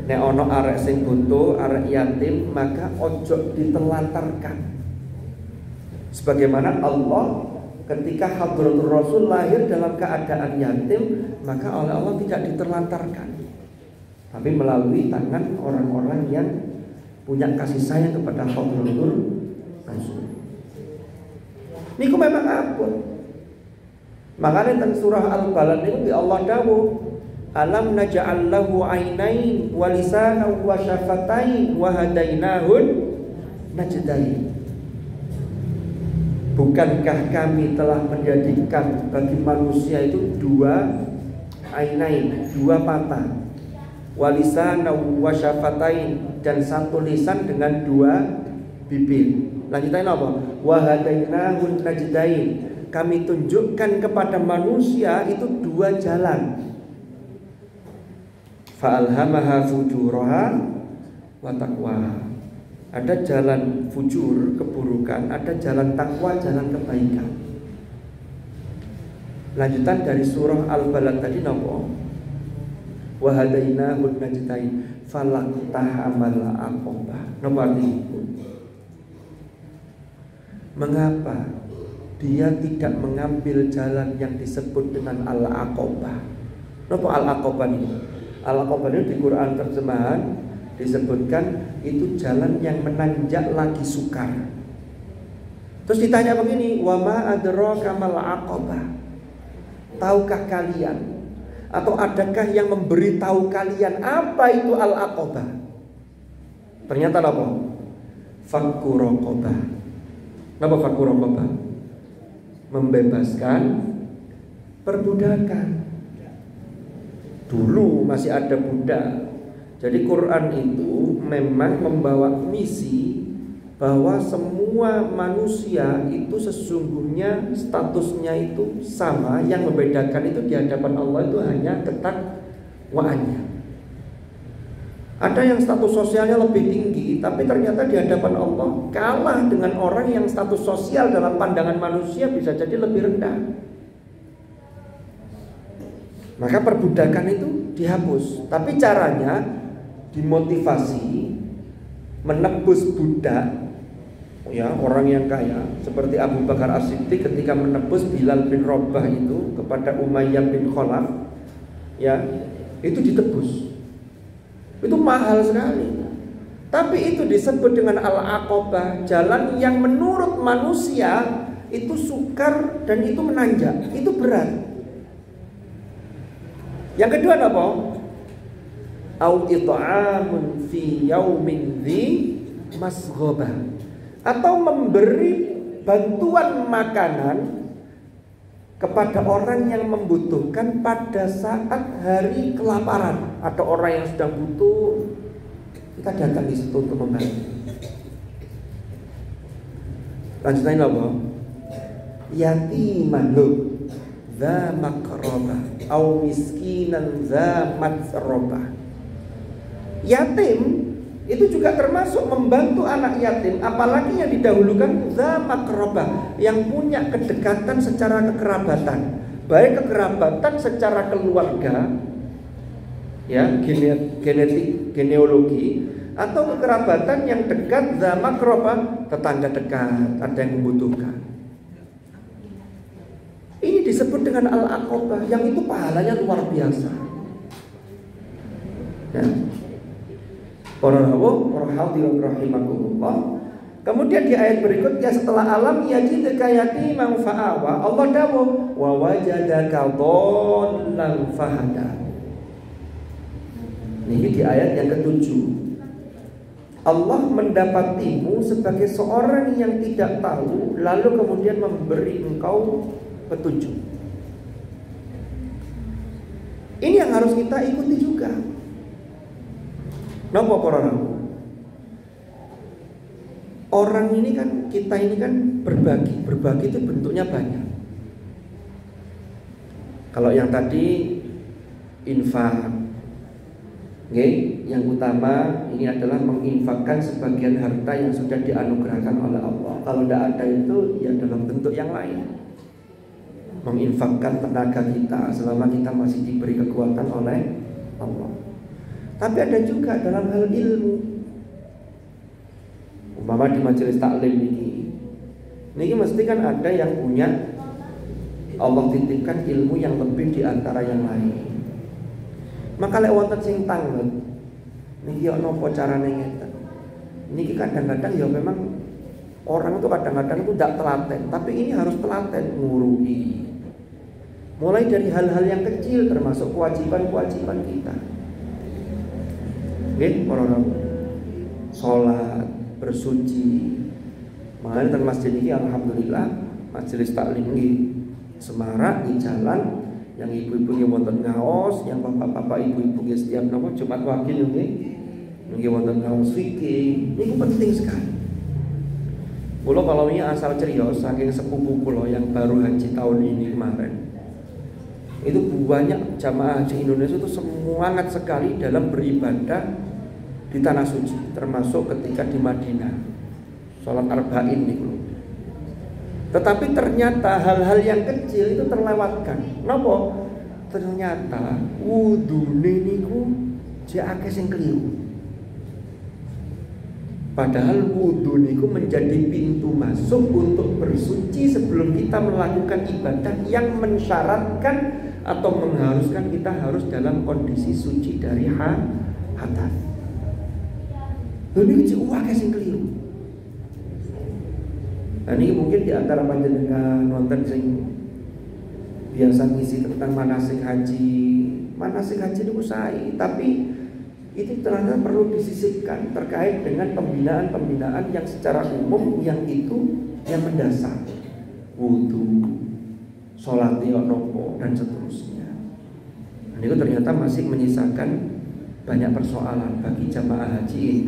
Nek ono arek sing butuh, arek yatim, maka ojo ditelantarkan. Sebagaimana Allah ketika Hadratul Rasul lahir dalam keadaan yatim, maka oleh Allah tidak diterlantarkan, tapi melalui tangan orang-orang yang punya kasih sayang kepada Hadratul Rasul. Niku memang apa? Makanya tentang surah Al-Balad itu Allah dawuh, alam naj'al lahu ainain wa lisanan wa syafatain wa hadainahun najdain. Bukankah kami telah menjadikan bagi manusia itu 2 ainain, 2 mata, walisana wa syafatain, dan 1 lisan dengan 2 bibir. Lanjutin apa? Wa hadainahun najdain. Kami tunjukkan kepada manusia itu 2 jalan. Fa'alhamaha fujuraha wa taqwaha. Ada jalan fujur, keburukan, ada jalan takwa, jalan kebaikan. Lanjutan dari surah Al-Balad tadi napa? Wa hadainahun najdain falaqtahamal aqabah. Napa artinya? Mengapa dia tidak mengambil jalan yang disebut dengan Al-Aqabah? Napa Al-Aqabah ini? Al-Aqabah ini di Quran terjemahan disebutkan itu jalan yang menanjak lagi sukar. Terus ditanya begini, wa ma adraka mal aqabah. Tahukah kalian atau adakah yang memberitahu kalian apa itu al-aqabah? Ternyata apa? Fakku raqabah. Apa fakku raqabah? Membebaskan perbudakan. Dulu masih ada budak. Jadi Quran itu memang membawa misi bahwa semua manusia itu sesungguhnya statusnya itu sama. Yang membedakan itu di hadapan Allah itu hanya ketakwaannya. Ada yang status sosialnya lebih tinggi, tapi ternyata di hadapan Allah kalah dengan orang yang status sosial dalam pandangan manusia bisa jadi lebih rendah. Maka perbudakan itu dihapus. Tapi caranya dimotivasi menebus budak, ya, orang yang kaya seperti Abu Bakar As-Siddiq ketika menebus Bilal bin Rabah itu kepada Umayyah bin Khalaf, ya, itu ditebus. Itu mahal sekali. Tapi itu disebut dengan al-aqabah, jalan yang menurut manusia itu sukar dan itu menanjak, itu berat. Yang kedua apa? Au it'amun fi yaumin dzi masghobah, atau memberi bantuan makanan kepada orang yang membutuhkan pada saat hari kelaparan. Atau orang yang sedang butuh, kita datang di situ untuk membantu. Lanjutin apa? Yatiman za makrobah au miskinan za matrobah. Yatim itu juga termasuk membantu anak yatim, apalagi yang didahulukan za makrobah, yang punya kedekatan secara kekerabatan, baik kekerabatan secara keluarga, ya, genetik, genealogi, atau kekerabatan yang dekat za makrobah, tetangga dekat, ada yang membutuhkan. Ini disebut dengan al-aqabah, yang itu pahalanya luar biasa. Ya. Para hadirin rahimakumullah. Kemudian di ayat berikutnya setelah alam yajidka yatiman fa'awa, Allah dawuh wa wajadaka dhallan fahada. Ini di ayat yang ke-7. Allah mendapatimu sebagai seorang yang tidak tahu, lalu kemudian memberi engkau petunjuk. Ini yang harus kita ikuti juga. Napa para orang ini kan, kita ini kan berbagi itu bentuknya banyak. Kalau yang tadi infak, yang utama ini adalah menginfakkan sebagian harta yang sudah dianugerahkan oleh Allah. Kalau tidak ada itu, ya dalam bentuk yang lain. Menginfakkan tenaga kita selama kita masih diberi kekuatan oleh Allah. Tapi ada juga dalam hal ilmu. Umpama di majelis taklim ini mesti kan ada yang punya, Allah titipkan ilmu yang lebih di antara yang lain. Maka lek wonten sing tanget, niki yo napa carane ngeten. Niki kadang-kadang ya memang orang itu kadang-kadang itu tidak telaten, tapi ini harus telaten ngurui. Mulai dari hal-hal yang kecil termasuk kewajiban-kewajiban kita. Orang sholat, bersuci. Makanya teng masjid ini alhamdulillah majelis taklim ini semarak di jalan. Yang ibu-ibu yang wonten ngaos, yang bapak-bapak ibu-ibu yang setiap nama Jumat Wage nggih wonten ngaos fikih. Ini penting sekali. Kula kalau ini asal cerita saking sepupu kula yang baru haji tahun ini kemarin. Itu banyak jamaah haji Indonesia itu semangat sekali dalam beribadah di tanah suci, termasuk ketika di Madinah sholat arba'in niku. Tetapi ternyata hal-hal yang kecil itu terlewatkan. Napa? Ternyata wudune niku jek akeh sing keliru. Padahal wudhu niku menjadi pintu masuk untuk bersuci sebelum kita melakukan ibadah yang mensyaratkan atau mengharuskan kita harus dalam kondisi suci dari hadas. Ini cek akeh sing keliru. Nah ini mungkin di antara panjenengan nonton sing biasa ngisi tentang manasik haji. Manasik haji itu usai, tapi itu ternyata perlu disisipkan terkait dengan pembinaan-pembinaan yang secara umum yang itu yang mendasar. Wudu, sholat nopo dan seterusnya. Dan itu ternyata masih menyisakan banyak persoalan bagi jamaah haji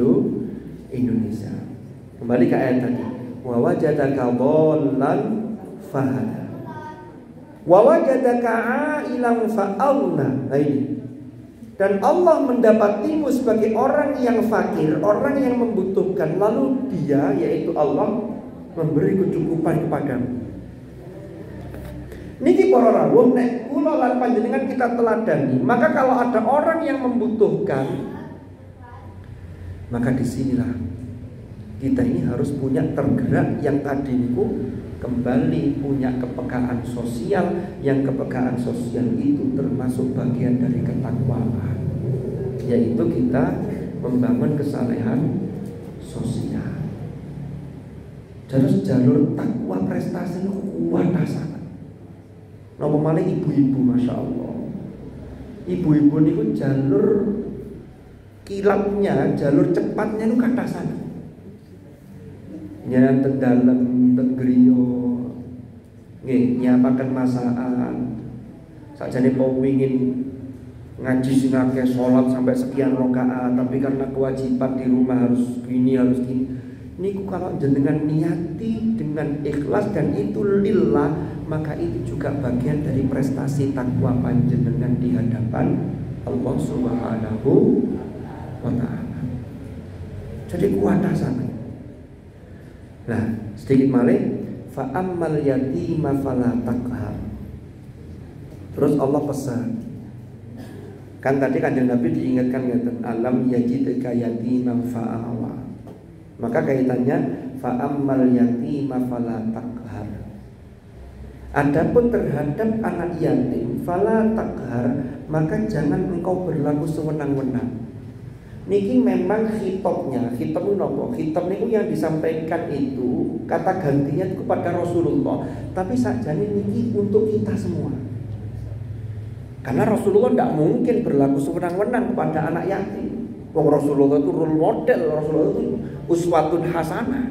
Indonesia. Kembali ke ayat tadi. Wa wajadaka dhallan fahada. Wa wajadaka 'ailan fa'awna. Nah ini. Dan Allah mendapatimu sebagai orang yang fakir, orang yang membutuhkan, lalu Dia yaitu Allah memberi kecukupan kepadamu. Niki para rawuh nek kula lan panjenengan kita teladani, maka kalau ada orang yang membutuhkan, maka disinilah kita ini harus punya tergerak yang tadi niku kembali punya kepekaan sosial, yang kepekaan sosial itu termasuk bagian dari ketakwaan, yaitu kita membangun kesalehan sosial. Terus jalur takwa prestasi itu kuat sangat. Napa malih ibu-ibu, masya Allah. Ibu-ibu niku jalur kilatnya, jalur cepatnya itu kata sana. Nyanten dalem tegriyo, nggih nyapaken masakan. Sakjane pengin ngaji sing akeh salat sampai sekian rakaat, tapi karena kewajiban di rumah harus gini. Niku kalau jenengan niati dengan ikhlas dan itu lillah, maka itu juga bagian dari prestasi takwa panjenengan di hadapan Allah Subhanahu wa ta'ala. Jadi kuat sangat. Nah, sedikit malih fa ammal yatima fala taqhar. Terus Allah pesan. Kan tadi Kanjeng Nabi diingatkan ngeten, alam yajidka yatiman fa'awa. Maka kaitannya fa ammal yatima fala taqhar. Adapun terhadap anak yatim fala taqhar, maka jangan engkau berlaku sewenang-wenang. Niki memang hitopnya, hitop nopo? Hitop niku yang disampaikan itu kata gantinya kepada Rasulullah, tapi sakjane niki untuk kita semua. Karena Rasulullah tidak mungkin berlaku sewenang-wenang kepada anak yatim. Wong Rasulullah itu role model, Rasulullah itu uswatun hasanah.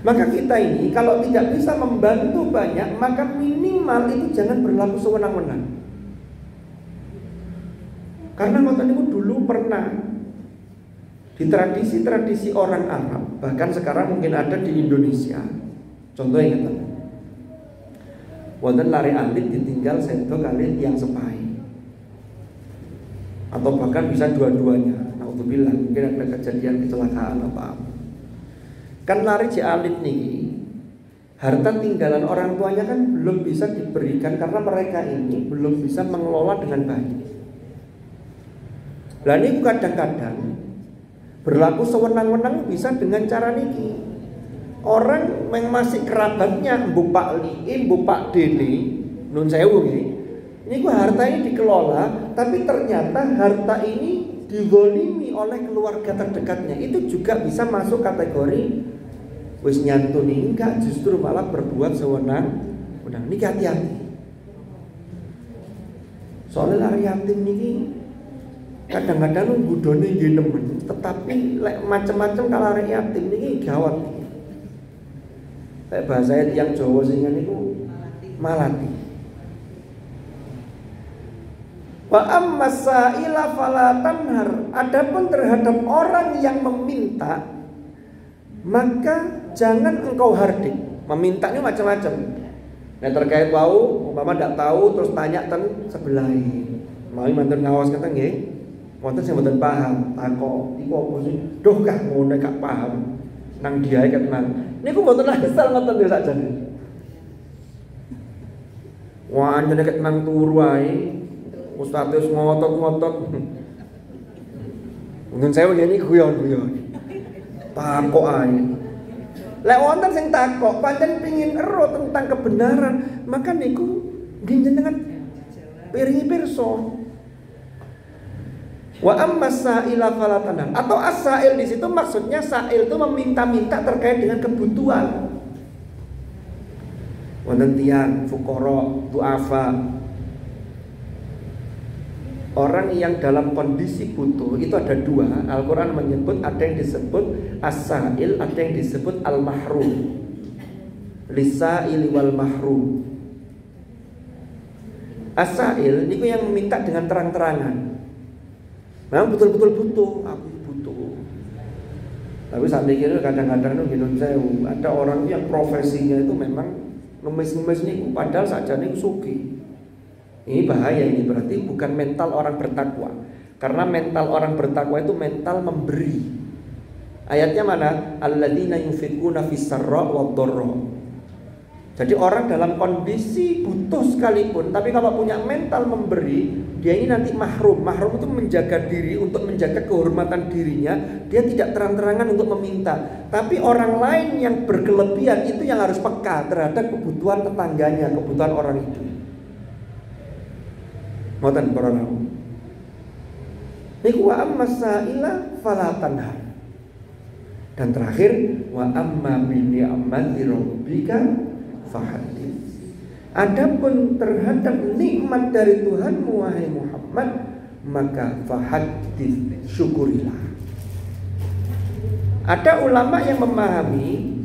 Maka kita ini kalau tidak bisa membantu banyak, maka minimal itu jangan berlaku sewenang-wenang. Karena ngoten niku dulu pernah di tradisi-tradisi orang Arab, bahkan sekarang mungkin ada di Indonesia. Contohnya ngeten. Wonten lari alit ditinggal sedo kali yang sepai. Atau bahkan bisa dua-duanya. Naudzubillah, mungkin ada kejadian kecelakaan apa. Kan lari si alit nih, harta tinggalan orang tuanya kan belum bisa diberikan karena mereka ini belum bisa mengelola dengan baik. Lah ini kadang-kadang berlaku sewenang-wenang bisa dengan cara niki. Orang yang masih kerabatnya Mbok Pak Li, Mbok Pak Dene, nun sewu nggih. Ini harta ini dikelola, tapi ternyata harta ini dizalimi oleh keluarga terdekatnya. Itu juga bisa masuk kategori wis nyantuni, enggak, justru malah berbuat sewenang-wenang. Niki hati-hati. Soalnya lari yatim niki kadang-kadang budone nggih nemen, tetapi lek macam-macam kalau lari yatim niki gawat. Lek bahasa yang Jawa sing niku malati. Wa ammas sa'ila fala tanhar. Adapun terhadap orang yang meminta, maka jangan engkau hardik. Meminta ini macam-macam. Nah terkait wau, umpama ndak tahu terus tanya ten sebelah. Mau manten ngawas kata nggih. Wonten sing mboten paham, takok, iku apa sih? Duh kah ngono gak paham. Nang diae ketenan. Niku mboten asal ngoten yo sakjane. Wah, anjene ketenan turu wae. Ustadz ngotot-ngotot. Mungkin saya begini guyon-guyon. Takok ae. Lek wonten sing takok, pancen pengin ero tentang kebenaran, maka niku nggih jenengan piringi pirsa. Wa ammas sa'ila fala tanhar. Atau as-sa'il di situ maksudnya sa'il itu meminta-minta terkait dengan kebutuhan. Wonten tiyang fuqara, du'afa. Orang yang dalam kondisi butuh itu ada dua. Al-Quran menyebut ada yang disebut as-sa'il, ada yang disebut al-mahrum. Lis-sa'ili wal mahrum. As-sa'il itu yang meminta dengan terang-terangan. Memang betul-betul butuh, aku butuh. Tapi saya mikir kadang-kadang itu gini, ada orang yang profesinya itu memang ngemis-ngemis nih, padahal saja nih suki. Ini bahaya, ini berarti bukan mental orang bertakwa. Karena mental orang bertakwa itu mental memberi. Ayatnya mana? Alladzina yunfiquna fis-sarra wad-dharra. Jadi orang dalam kondisi butuh sekalipun, tapi kalau punya mental memberi, dia ini nanti mahrum. Mahrum itu menjaga diri, untuk menjaga kehormatan dirinya. Dia tidak terang-terangan untuk meminta. Tapi orang lain yang berkelebihan itu yang harus peka terhadap kebutuhan tetangganya, kebutuhan orang itu. Ngoten para nabi. Niku wa ammas sa'ila fala tanhar. Dan terakhir wa amma bi ni'mati rabbika fahadits. Adapun terhadap nikmat dari Tuhanmu wahai Muhammad, maka fahadits, syukurilah. Ada ulama yang memahami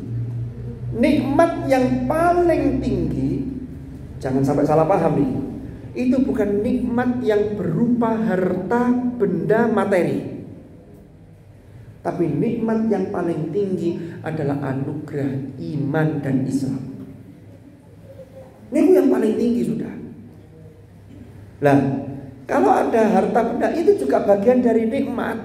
nikmat yang paling tinggi, jangan sampai salah paham nih. Itu bukan nikmat yang berupa harta, benda, materi. Tapi nikmat yang paling tinggi adalah anugerah iman dan Islam. Ini yang paling tinggi sudah. Lah, kalau ada harta benda itu juga bagian dari nikmat.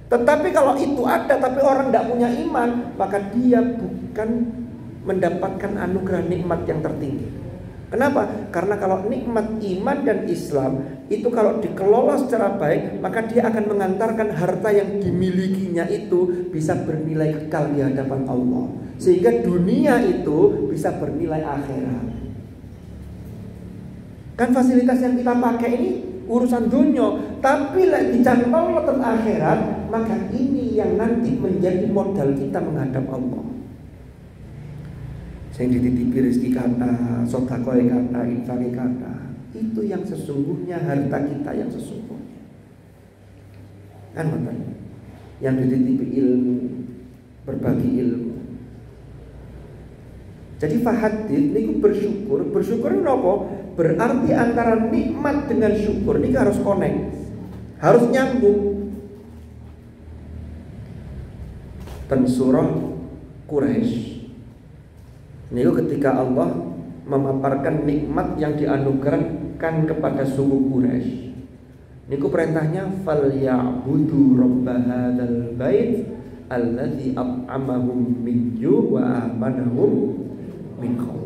Tetapi kalau itu ada tapi orang tidak punya iman, maka dia bukan mendapatkan anugerah nikmat yang tertinggi. Kenapa? Karena kalau nikmat iman dan Islam itu kalau dikelola secara baik, maka dia akan mengantarkan harta yang dimilikinya itu bisa bernilai kekal di hadapan Allah. Sehingga dunia itu bisa bernilai akhirat. Kan fasilitas yang kita pakai ini urusan dunia, tapi lek dicantol wonten akhirat, maka ini yang nanti menjadi modal kita menghadap Allah. Sing dititipi rezeki kata, sedekah kata, infak kata, itu yang sesungguhnya harta kita yang sesungguhnya. Kan ngoten. Yang dititipi ilmu, berbagi ilmu. Jadi fahadits niku bersyukur. Bersyukur napa? Berarti antara nikmat dengan syukur ini harus connect, harus nyambung. Dan surah Quraisy ini ketika Allah memaparkan nikmat yang dianugerahkan kepada suku Quraisy. Niku perintahnya falyabudu rabb hadzal bait alladzi at'amahum min ju' wa amanahum min khauf.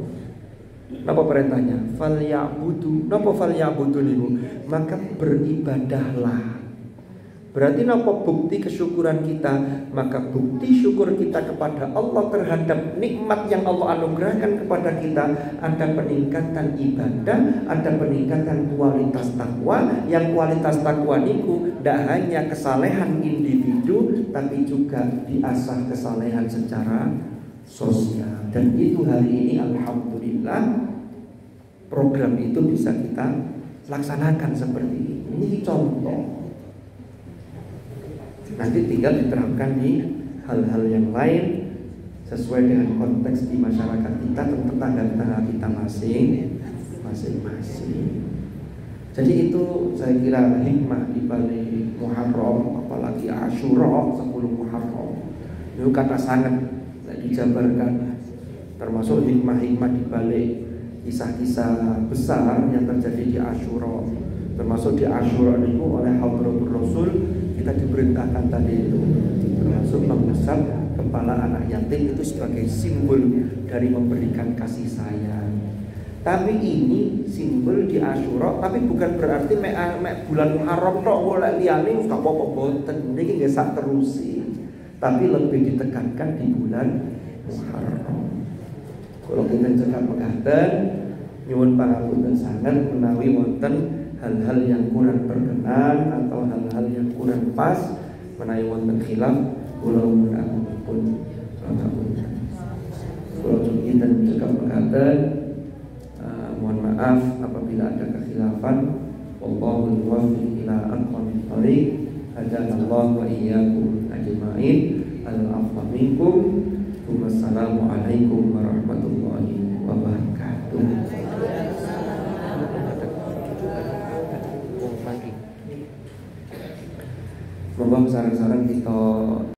Napa perintahnya? Falyabudu. Napa falyabudu niku? Maka beribadahlah. Berarti napa bukti kesyukuran kita? Maka bukti syukur kita kepada Allah terhadap nikmat yang Allah anugerahkan kepada kita, ada peningkatan ibadah, ada peningkatan kualitas takwa. Yang kualitas takwa niku tidak hanya kesalehan individu, tapi juga diasah kesalehan secara sosial. Dan itu hari ini alhamdulillah program itu bisa kita laksanakan seperti ini. Ini contoh. Nanti tinggal diterapkan di hal-hal yang lain sesuai dengan konteks di masyarakat kita, tetangga-tetangga kita masing-masing. Jadi itu saya kira hikmah di balik Muharram, apalagi Asyura 10 Muharram. Itu kata sangat dijabarkan, termasuk hikmah-hikmah di balik kisah-kisah besar yang terjadi di Asyura. Termasuk di Asyura itu oleh Hadratur Rasul kita diperintahkan tadi itu termasuk mengusap kepala anak yatim itu sebagai simbol dari memberikan kasih sayang. Tapi ini simbol di Asyura, tapi bukan berarti mek bulan Muharram tok oleh liyane gak apa-apa boten. Niki nggih sak terusi. Tapi lebih ditekankan di bulan Muharram. Kalau kita cekap mekaten nyuwun pangapunten sanget menawi wonten hal-hal yang kurang berkenan atau hal-hal yang kurang pas menawi wonten khilaf kula mudah-mudahan kula cuci dan cekap mekaten. Mohon maaf apabila ada kekhilafan. Wallahul muwaffiq ila aqwamit thoriq. Hadanallahu wa iyyakum ajma'in. Al-afwa minkum. Wassalamualaikum warahmatullahi wabarakatuh. Monggo sareng-sareng kita